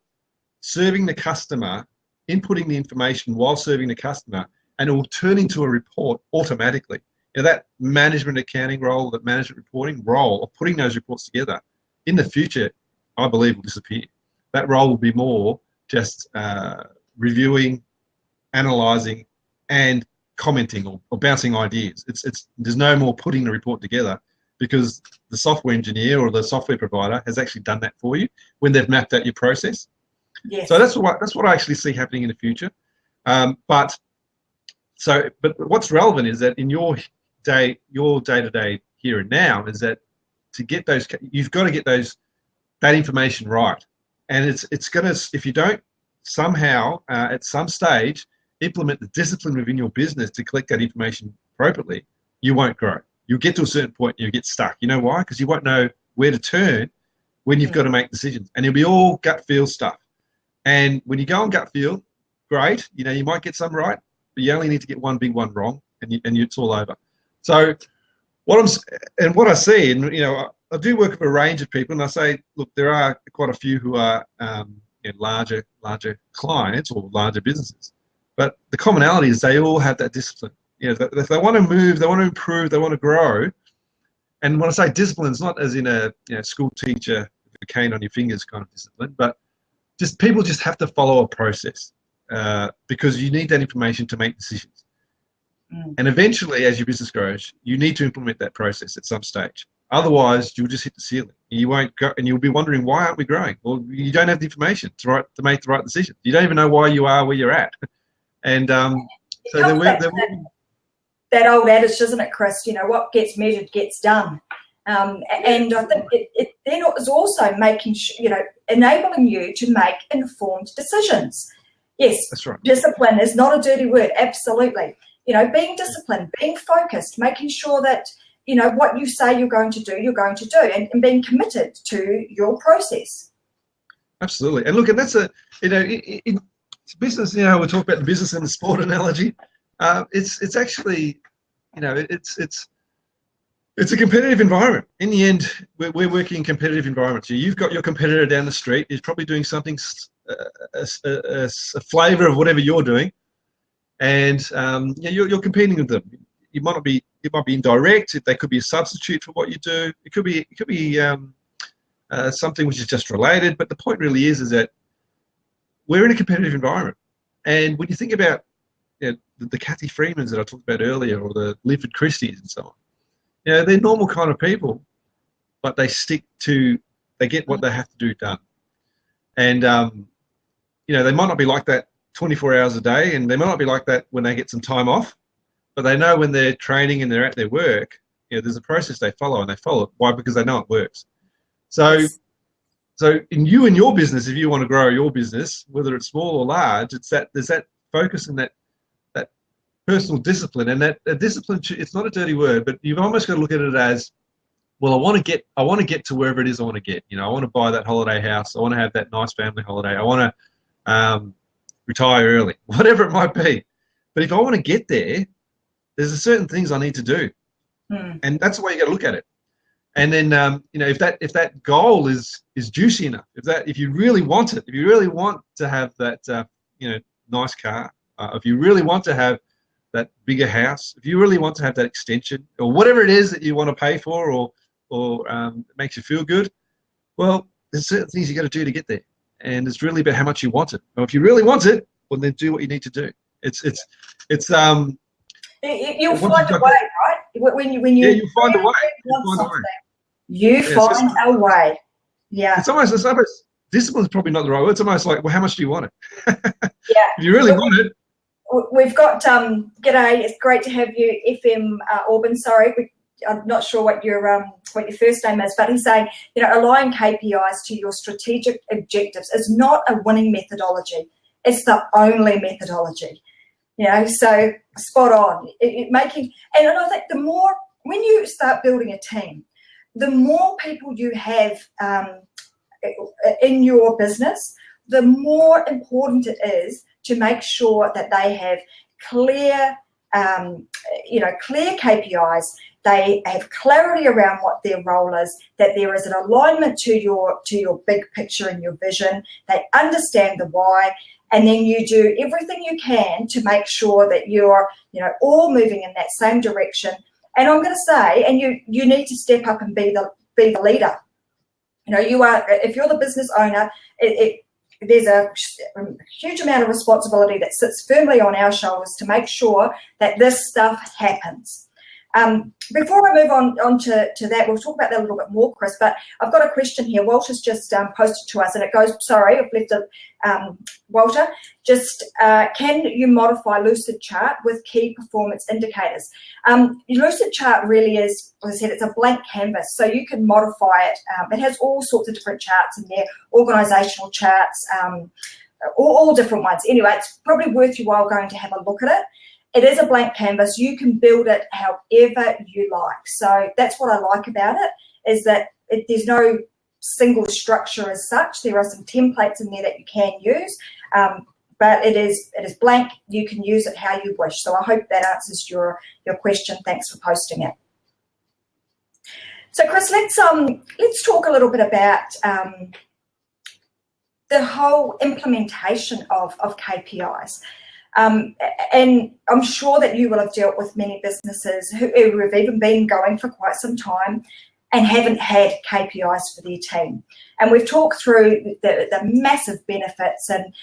serving the customer, inputting the information while serving the customer, and it will turn into a report automatically. That management accounting role, that management reporting role of putting those reports together, in the future, I believe, will disappear. That role will be more just reviewing, analysing, and commenting or bouncing ideas. There's no more putting the report together, because the software engineer or the software provider has actually done that for you when they've mapped out your process. Yes. So that's what I actually see happening in the future. But what's relevant is that in your day-to-day here and now is that to get those, you've got to get that information right, and it's gonna, if you don't somehow at some stage implement the discipline within your business to collect that information appropriately, you won't grow. You'll get to a certain point and you'll get stuck. You know why? Because you won't know where to turn when you've got to make decisions, and it'll be all gut feel stuff. And when you go on gut feel, great, you might get some right, but you only need to get one big one wrong, and it's all over. So what I see, and I do work with a range of people, and I say, look, there are quite a few who are larger clients or larger businesses, but the commonality is they all have that discipline. If they want to move, they want to improve, they want to grow. And when I say discipline, it's not as in a school teacher with a cane on your fingers kind of discipline, but people just have to follow a process because you need that information to make decisions. And eventually, as your business grows, you need to implement that process at some stage. Otherwise, you'll just hit the ceiling. You won't go, and you'll be wondering, why aren't we growing? Well, you don't have the information to make the right decision. You don't even know why you are where you're at. And that old adage, isn't it, Chris? What gets measured gets done. And I think it then is also making enabling you to make informed decisions. Yes, that's right. Discipline is not a dirty word. Absolutely. Being disciplined, being focused, making sure that, what you say you're going to do, and being committed to your process. Absolutely. And look, and that's in business, we talk about the business and the sport analogy. It's actually, it's a competitive environment. In the end, we're working in competitive environments. You've got your competitor down the street. He's probably doing something, a flavour of whatever you're doing. And you're competing with them. It might be indirect. They could be a substitute for what you do. It could be something which is just related. But the point really is that we're in a competitive environment. And when you think about the Kathy Freemans that I talked about earlier, or the Linford Christies and so on, they're normal kind of people, but they get what they have to do done. And they might not be like that 24 hours a day, and they might not be like that when they get some time off, but they know when they're training and they're at their work, there's a process they follow, and they follow it. Why? Because they know it works. So in your business, if you want to grow your business, whether it's small or large, there's that focus and that personal discipline, and that discipline. It's not a dirty word, but you've almost got to look at it as, well, I want to get to wherever it is I want to get. I want to buy that holiday house. I want to have that nice family holiday. I want to retire early, whatever it might be. But if I want to get there, there's certain things I need to do, and that's the way you got to look at it. And then if that goal is juicy enough, if you really want it, if you really want to have that nice car, if you really want to have that bigger house, if you really want to have that extension, or whatever it is that you want to pay for, or makes you feel good, well, there's certain things you got to do to get there, and it's really about how much you want it. Or if you really want it, well, then do what you need to do. You'll find a way, right? When you you find a way. You find a way. Yeah. It's almost discipline is probably not the right word. It's almost like, well, how much do you want it? Yeah. If you really want it. We've got g'day. It's great to have you, FM Orban. Sorry, I'm not sure what your first name is, but he's saying, align KPIs to your strategic objectives is not a winning methodology. It's the only methodology. So spot on. And I think the more, when you start building a team, the more people you have in your business, the more important it is to make sure that they have clear KPIs. They have clarity around what their role is, that there is an alignment to your big picture and your vision. They understand the why, and then you do everything you can to make sure that you're all moving in that same direction. And I'm going to say, and you need to step up and be the leader. You are, if you're the business owner, there's a huge amount of responsibility that sits firmly on our shoulders to make sure that this stuff happens. Before I move on to that, we'll talk about that a little bit more, Chris, but I've got a question here. Walter's just posted to us, and it goes, sorry, I've left it, Walter, just can you modify Lucid Chart with key performance indicators? Lucid Chart really is, as I said, it's a blank canvas, so you can modify it. It has all sorts of different charts in there, organisational charts, all different ones. Anyway, it's probably worth your while going to have a look at it. It is a blank canvas. You can build it however you like. So that's what I like about it, is that there's no single structure as such. There are some templates in there that you can use, but it is blank. You can use it how you wish. So I hope that answers your question. Thanks for posting it. So Chris, let's talk a little bit about the whole implementation of KPIs. And I'm sure that you will have dealt with many businesses who have even been going for quite some time and haven't had KPIs for their team. And we've talked through the massive benefits, and,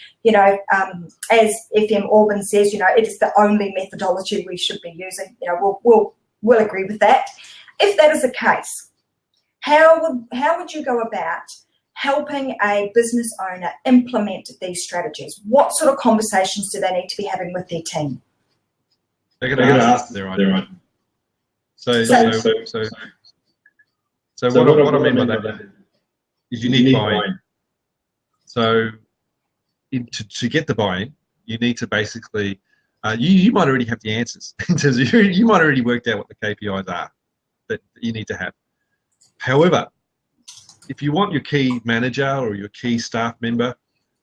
as FM Auburn says, it is the only methodology we should be using. We'll agree with that. If that is the case, how would you go about helping a business owner implement these strategies? What sort of conversations do they need to be having with their team? They're going to ask their own. So what I mean by that is you need buy-in. So to get the buy-in, you need to basically, you might already have the answers in terms of you might already worked out what the KPIs are that you need to have. However, if you want your key manager or your key staff member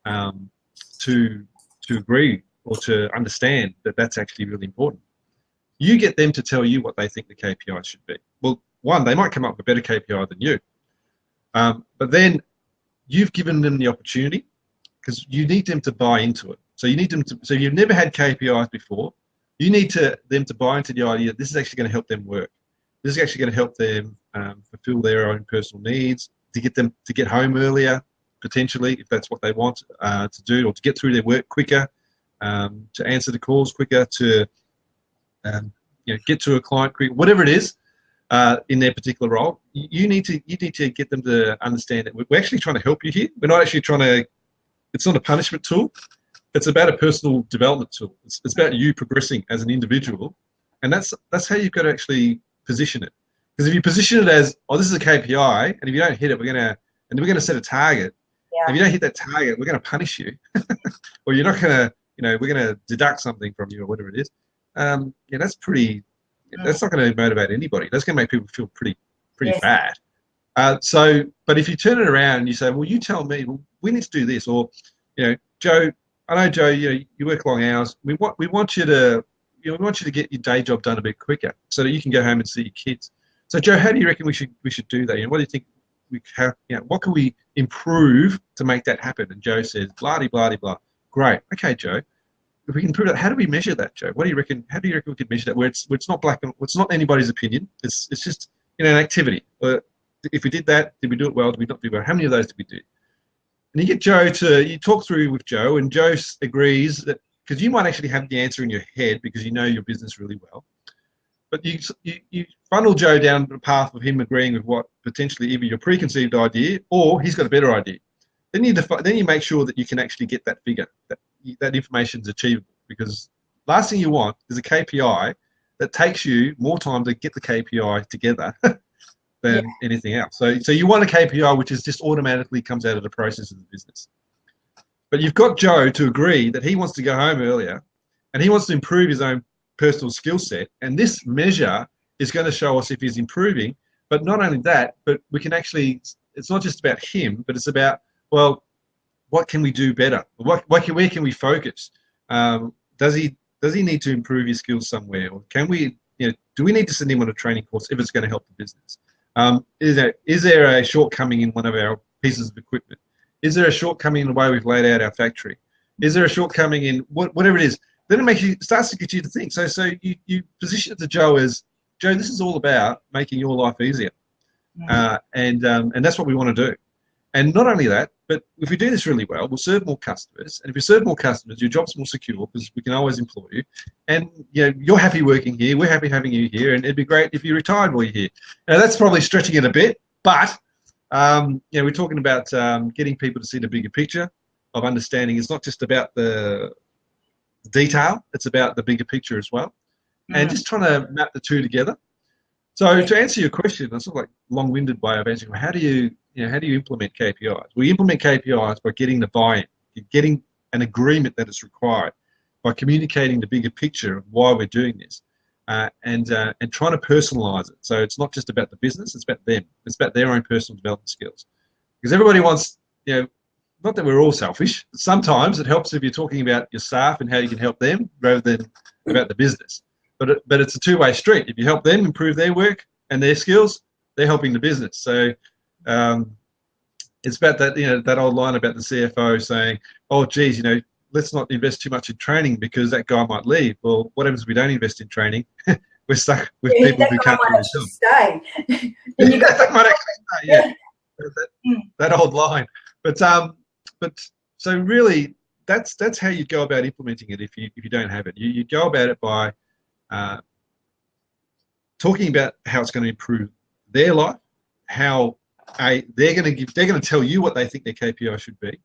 to agree or to understand that that's actually really important, you get them to tell you what they think the KPI should be. Well, one, they might come up with a better KPI than you, but then you've given them the opportunity, because you need them to buy into it. So you need them to. So you've never had KPIs before. You need them to buy into the idea that this is actually going to help them work. This is actually going to help them fulfill their own personal needs, to get them to get home earlier, potentially, if that's what they want to do, or to get through their work quicker, to answer the calls quicker, to get to a client quicker, whatever it is in their particular role. You need to get them to understand that we're actually trying to help you here. We're not actually trying to. It's not a punishment tool. It's about a personal development tool. It's about you progressing as an individual, and that's how you've got to actually position it. Because if you position it as, oh, this is a KPI, and if you don't hit it, we're gonna set a target. Yeah. If you don't hit that target, we're gonna punish you, or you're not gonna, we're gonna deduct something from you or whatever it is. That's pretty. That's not going to motivate anybody. That's going to make people feel pretty yes. bad. But if you turn it around and you say, well, you tell me, well, we need to do this, or, Joe, I know, Joe, you work long hours. We want you to get your day job done a bit quicker so that you can go home and see your kids. So, Joe, how do you reckon we should do that? What do you think we have? What can we improve to make that happen? And Joe says, blah, blah, blah, blah. Great. Okay, Joe. If we can improve that, how do we measure that, Joe? What do you reckon? How do you reckon we could measure that? Where it's not black and it's not anybody's opinion. It's just an activity. If we did that, did we do it well? Did we not do it well? How many of those did we do? And you get Joe you talk through with Joe, and Joe agrees that, because you might actually have the answer in your head because you know your business really well, but you funnel Joe down the path of him agreeing with what potentially either your preconceived idea or he's got a better idea. Then you make sure that you can actually get that figure, that information is achievable, because last thing you want is a KPI that takes you more time to get the KPI together than anything else. So you want a KPI which is just automatically comes out of the process of the business. But you've got Joe to agree that he wants to go home earlier and he wants to improve his own personal skill set, and this measure is going to show us if he's improving. But not only that, but we can actually, it's not just about him, but it's about, well, what can we do better? Where can we focus? Does he need to improve his skills somewhere? Or can we, do we need to send him on a training course if it's going to help the business? Is there a shortcoming in one of our pieces of equipment? Is there a shortcoming in the way we've laid out our factory? Is there a shortcoming in whatever it is? Then it starts to get you to think. So you position it to Joe as, Joe, this is all about making your life easier. And that's what we want to do. And not only that, but if we do this really well, we'll serve more customers. And if we serve more customers, your job's more secure because we can always employ you. And you're happy working here. We're happy having you here. And it'd be great if you retired while you're here. Now, that's probably stretching it a bit, but we're talking about getting people to see the bigger picture of understanding. It's not just about the detail. It's about the bigger picture as well. And just trying to map the two together. So to answer your question, that's sort of like long-winded way of answering. How do you implement KPIs? We implement KPIs by getting the buy-in, getting an agreement that is required, by communicating the bigger picture of why we're doing this, and trying to personalise it. So it's not just about the business; it's about them. It's about their own personal development skills. Because everybody wants, not that we're all selfish. Sometimes it helps if you're talking about your staff and how you can help them rather than about the business. But it's a two-way street. If you help them improve their work and their skills, they're helping the business. So it's about that, that old line about the CFO saying, "Oh, geez, let's not invest too much in training because that guy might leave." Well, what happens if we don't invest in training? We're stuck with people who can't do the job. Stay. That might actually stay. Yeah, that old line. But so really, that's how you go about implementing it. If you don't have it, you go about it by talking about how it's going to improve their life, how they're going to tell you what they think their KPI should be,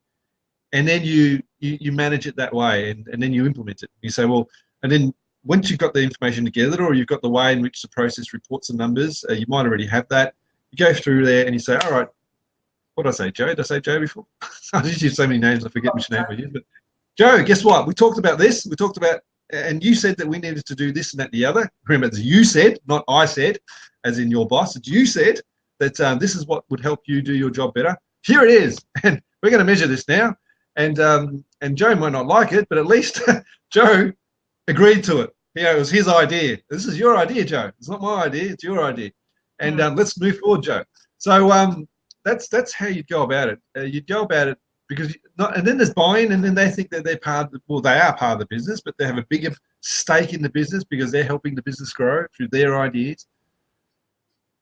and then you manage it that way, and then you implement it. You say, well, and then once you've got the information together, or you've got the way in which the process reports the numbers, you might already have that. You go through there and you say, all right, what did I say, Joe? Did I say Joe before? I just use so many names, I forget which name I use. But Joe, guess what? We talked about this. We talked about, and you said that we needed to do this and that and the other. Remember, it's you said, not I said, as in your boss. It's you said that this is what would help you do your job better. Here it is, and we're going to measure this now. And Joe might not like it, but at least Joe agreed to it. It was his idea. This is your idea, Joe. It's not my idea. It's your idea. And let's move forward, Joe. So that's how you'd go about it. You'd go about it because and then there's buy-in, and then they think that they're part of they are part of the business, but they have a bigger stake in the business because they're helping the business grow through their ideas.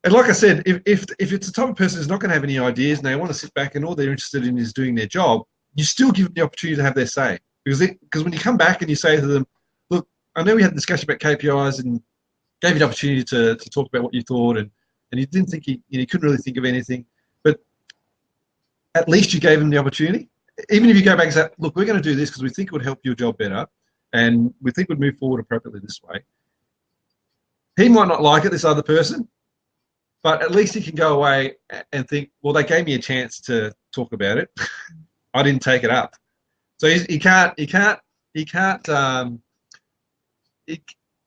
And like I said, if it's the type of person who's not going to have any ideas and they want to sit back and all they're interested in is doing their job, you still give them the opportunity to have their say. Because when you come back and you say to them, look, I know we had a discussion about KPIs and gave you the opportunity to talk about what you thought, and you didn't think you couldn't really think of anything, but at least you gave them the opportunity. Even if you go back and say, look, we're going to do this because we think it would help your job better, and we think we'd move forward appropriately this way. He might not like it, this other person, but at least he can go away and think, well, they gave me a chance to talk about it. I didn't take it up. So he can't.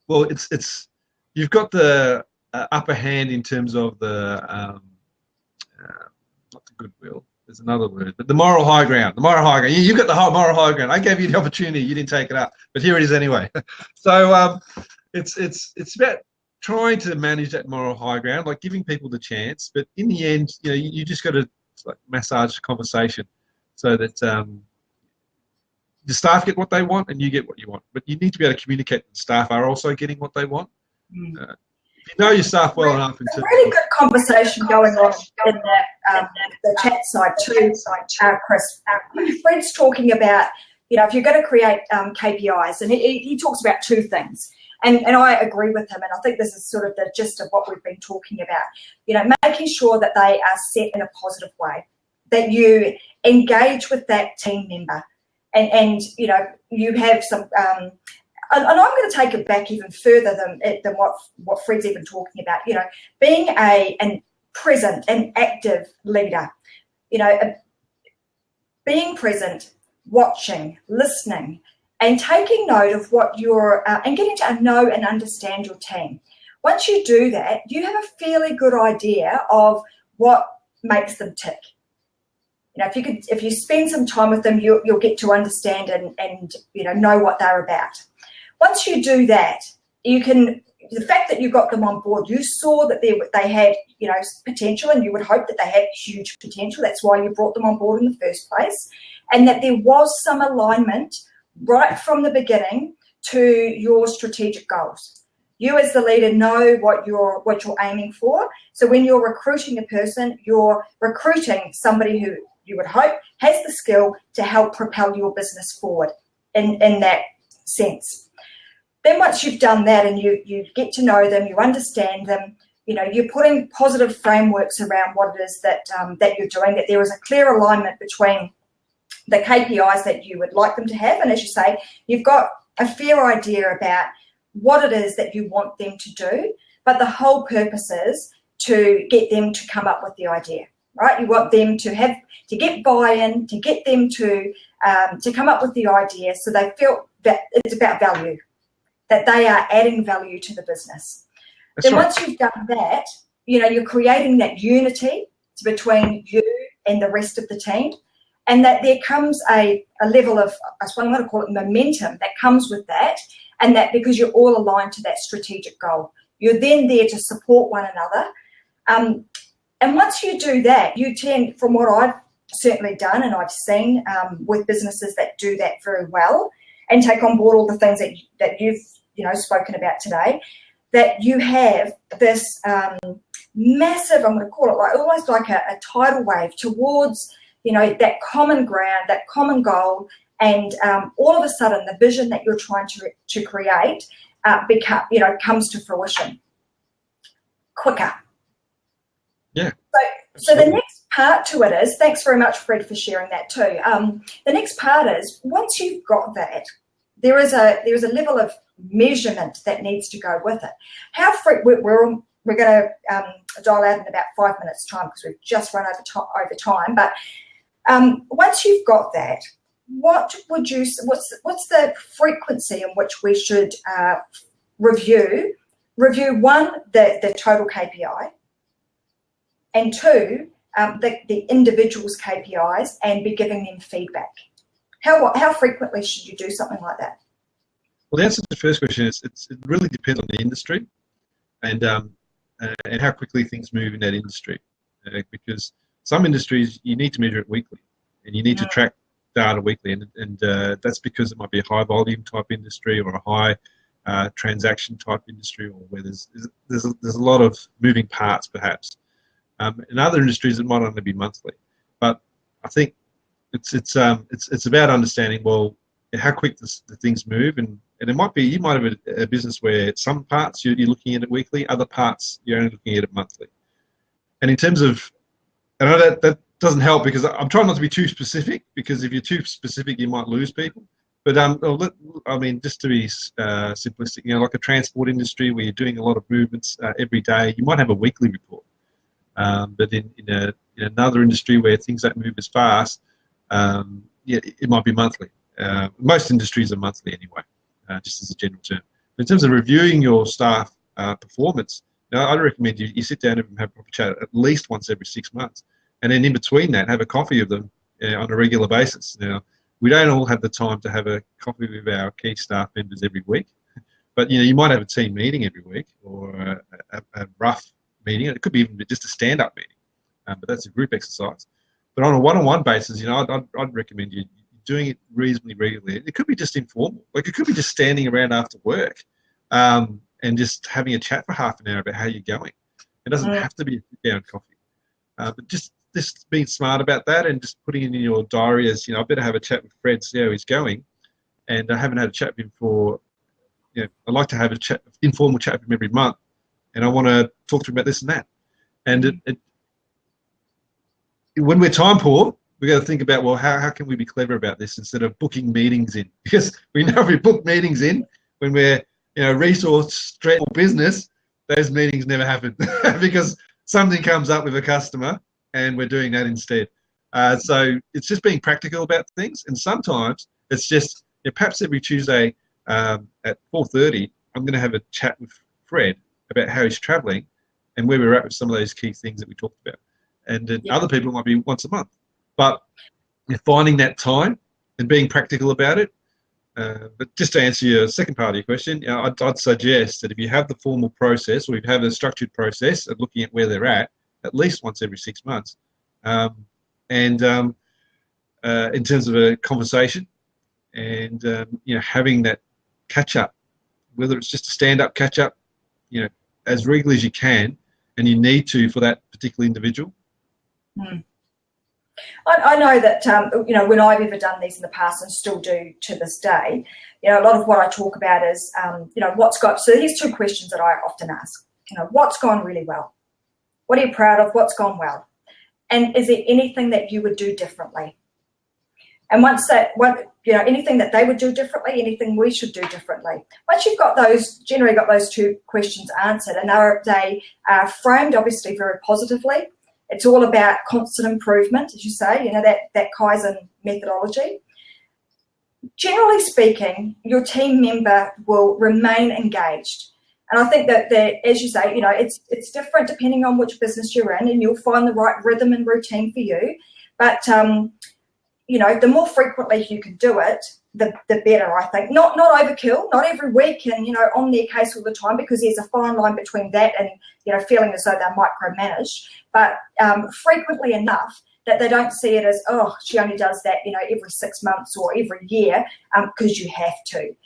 Well, it's you've got the upper hand in terms of the not the goodwill. There's another word, but the moral high ground. The moral high ground. You've got the whole moral high ground. I gave you the opportunity. You didn't take it up, but here it is anyway. So it's about trying to manage that moral high ground, like giving people the chance. But in the end, you just got to massage the conversation so that the staff get what they want and you get what you want. But you need to be able to communicate that the staff are also getting what they want. If you know your staff well enough. It's a really good conversation going on in the chat side too, Chris. Fred's talking about, if you're going to create KPIs, and he talks about two things. And I agree with him, and I think this is sort of the gist of what we've been talking about. Making sure that they are set in a positive way, that you engage with that team member, and you have some. And I'm going to take it back even further than what Fred's even talking about. Being a present and active leader. Being present, watching, listening, and taking note of what and getting to know and understand your team. Once you do that, you have a fairly good idea of what makes them tick. If you spend some time with them, you'll get to understand and know what they're about. Once you do that, the fact that you got them on board, you saw that they had potential, and you would hope that they had huge potential. That's why you brought them on board in the first place, and that there was some alignment right from the beginning to your strategic goals. You as the leader know what you're aiming for. So when you're recruiting a person, you're recruiting somebody who you would hope, has the skill to help propel your business forward in that sense. Then once you've done that and you get to know them, you understand them, you're putting positive frameworks around what it is that you're doing, that there is a clear alignment between the KPIs that you would like them to have. And as you say, you've got a fair idea about what it is that you want them to do, but the whole purpose is to get them to come up with the idea, right? You want them to get buy-in, to get them to come up with the idea so they feel that it's about value, that they are adding value to the business. That's then right. Once you've done that, you're creating that unity between you and the rest of the team, and that there comes a level of, I'm going to call it momentum, that comes with that, and that because you're all aligned to that strategic goal. You're then there to support one another. And once you do that, you tend, from what I've certainly done and I've seen with businesses that do that very well and take on board all the things that you've spoken about today, that you have this massive, I'm going to call it almost like a tidal wave towards that common ground, that common goal, and all of a sudden the vision that you're trying to create comes to fruition quicker. Yeah. So the next part to it is, thanks very much, Fred, for sharing that too. The next part is, once you've got that, there is a level of measurement that needs to go with it. We're going to dial out in about 5 minutes' time because we've just run over time. But once you've got that, what's the frequency in which we should review one, the total KPI, and two, the individual's KPIs, and be giving them feedback? How frequently should you do something like that? Well, the answer to the first question is it really depends on the industry and how quickly things move in that industry. Because some industries you need to measure it weekly, and you need to track data weekly, and that's because it might be a high volume type industry or a high transaction type industry, or where there's a lot of moving parts perhaps. In other industries it might only be monthly, but I think it's about understanding how quick the things move, and it might be you might have a business where some parts you're looking at it weekly, other parts you're only looking at it monthly. And in terms of, I know that doesn't help because I'm trying not to be too specific, because if you're too specific you might lose people. But just to be simplistic, like a transport industry where you're doing a lot of movements every day, you might have a weekly report. But in another industry where things don't move as fast, it might be monthly. Most industries are monthly anyway, just as a general term. But in terms of reviewing your staff performance, I'd recommend you sit down and have a proper chat at least once every 6 months. And then in between that, have a coffee with them on a regular basis. Now, we don't all have the time to have a coffee with our key staff members every week, but you might have a team meeting every week, or a rough meeting. It could be even just a stand-up meeting, but that's a group exercise. But on a one-on-one basis, I'd recommend you doing it reasonably regularly. It could be just informal, like it could be just standing around after work and just having a chat for half an hour about how you're going. It doesn't have to be a sit-down coffee, but just being smart about that and just putting it in your diary as, I better have a chat with Fred, see how he's going. And I haven't had a chat with him for, I'd like to have informal chat with him every month, and I want to talk to him about this and that. And when we're time poor, we've got to think about, how can we be clever about this instead of booking meetings in? Because we know if we book meetings in when we're, resource-stretched business, those meetings never happen because something comes up with a customer and we're doing that instead. So it's just being practical about things. And sometimes it's just, perhaps every Tuesday at 4:30, I'm going to have a chat with Fred about how he's traveling and where we're at with some of those key things that we talked about. And other people might be once a month. But finding that time and being practical about it. But just to answer your second part of your question, I'd suggest that if you have the formal process, or you have a structured process of looking at where they're at least once every 6 months, in terms of a conversation and having that catch up, whether it's just a stand-up catch up, as regularly as you can, and you need to for that particular individual. I know that, when I've ever done these in the past and still do to this day, a lot of what I talk about is, so here's two questions that I often ask. What's gone really well? What are you proud of? What's gone well? And is there anything that you would do differently? And anything that they would do differently, anything we should do differently. Once you've generally got those two questions answered, and they are framed obviously very positively. It's all about constant improvement, as you say, that Kaizen methodology. Generally speaking, your team member will remain engaged. And I think that, as you say, it's different depending on which business you're in, and you'll find the right rhythm and routine for you. But, the more frequently you can do it, the better, I think. Not overkill, not every week and, on their case all the time, because there's a fine line between that and, feeling as though they're micromanaged. But frequently enough that they don't see it as, oh, she only does that, every 6 months or every year because you have to,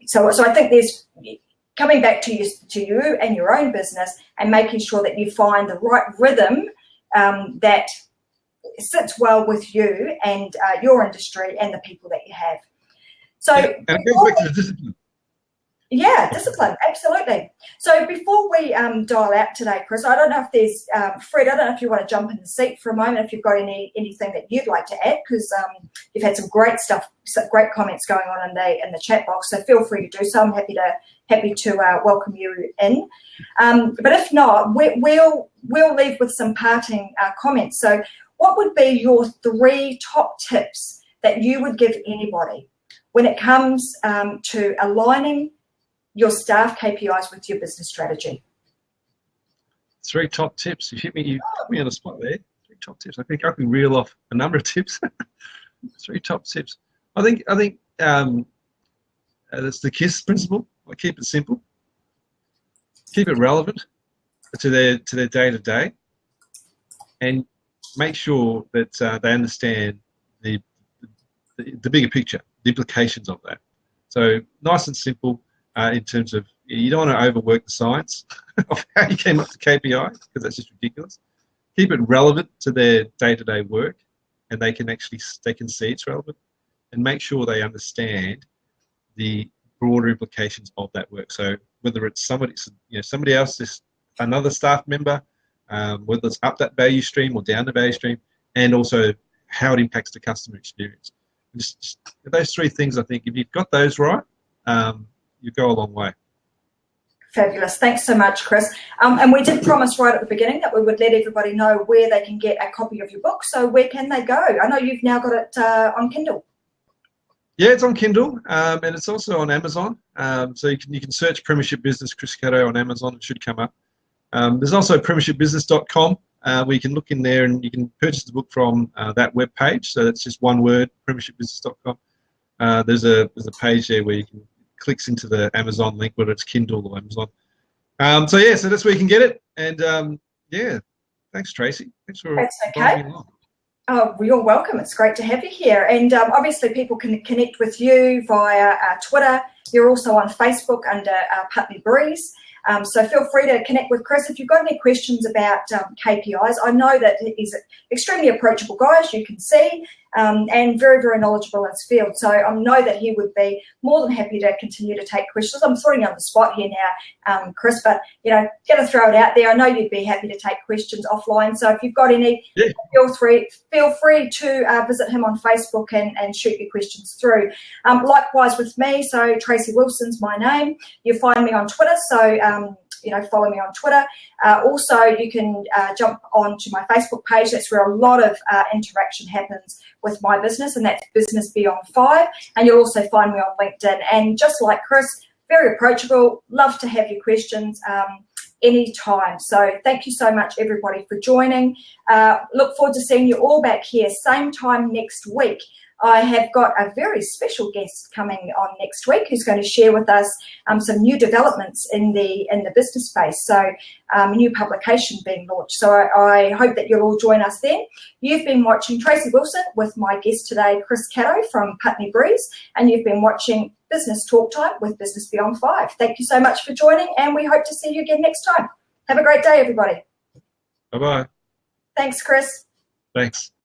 So I think there's coming back to you and your own business and making sure that you find the right rhythm that sits well with you and your industry and the people that you have. So, and it goes back to the discipline. Yeah, discipline, absolutely. So before we dial out today, Chris, I don't know if there's Fred. I don't know if you want to jump in the seat for a moment. If you've got anything that you'd like to add, because you've had some great stuff, some great comments going on in the chat box. So feel free to do so. I'm happy to welcome you in. But if not, we'll leave with some parting comments. So, what would be your 3 top tips that you would give anybody when it comes to aligning your staff KPIs with your business strategy? 3 top tips. You put me on the spot there. 3 top tips. I think I can reel off a number of tips. 3 top tips. I think that's the KISS principle. I keep it simple. Keep it relevant to their day-to-day, and make sure that they understand the bigger picture, the implications of that. So nice and simple in terms of, you don't want to overwork the science of how you came up to KPI, because that's just ridiculous. Keep it relevant to their day-to-day work, and they can see it's relevant, and make sure they understand the broader implications of that work. So whether it's somebody else, another staff member, whether it's up that value stream or down the value stream, and also how it impacts the customer experience. Just those 3 things, I think, if you've got those right, you go a long way. Fabulous. Thanks so much, Chris. And we did promise right at the beginning that we would let everybody know where they can get a copy of your book. So where can they go? I know you've now got it on Kindle. Yeah, it's on Kindle, and it's also on Amazon. So you can search Premiership Business Chris Catto on Amazon. It should come up. There's also premiershipbusiness.com, where you can look in there and you can purchase the book from that web page. So that's just one word, premiershipbusiness.com. There's a page there where you can clicks into the Amazon link, whether it's Kindle or Amazon. So that's where you can get it. And thanks, Tracy. Thanks for inviting me along. Oh, well, you're welcome. It's great to have you here. And obviously people can connect with you via Twitter. You're also on Facebook under Putney Breeze. So feel free to connect with Chris if you've got any questions about KPIs. I know that he's an extremely approachable guy, as you can see, and very, very knowledgeable in his field. So I know that he would be more than happy to continue to take questions. I'm throwing you on the spot here now, Chris, but, going to throw it out there. I know you'd be happy to take questions offline. So if you've got any, feel free to visit him on Facebook and shoot your questions through. Likewise with me, so Tracy Wilson's my name. You'll find me on Twitter, so follow me on Twitter. Also, you can jump onto my Facebook page. That's where a lot of interaction happens with my business, and that's Business Beyond 5. And you'll also find me on LinkedIn. And just like Chris, very approachable. Love to have your questions anytime. So thank you so much, everybody, for joining. Look forward to seeing you all back here same time next week. I have got a very special guest coming on next week who's going to share with us some new developments in the business space. So a new publication being launched. So I hope that you'll all join us then. You've been watching Tracy Wilson with my guest today, Chris Catto from Putney Breeze, and you've been watching Business Talk Time with Business Beyond 5. Thank you so much for joining, and we hope to see you again next time. Have a great day, everybody. Bye-bye. Thanks, Chris. Thanks.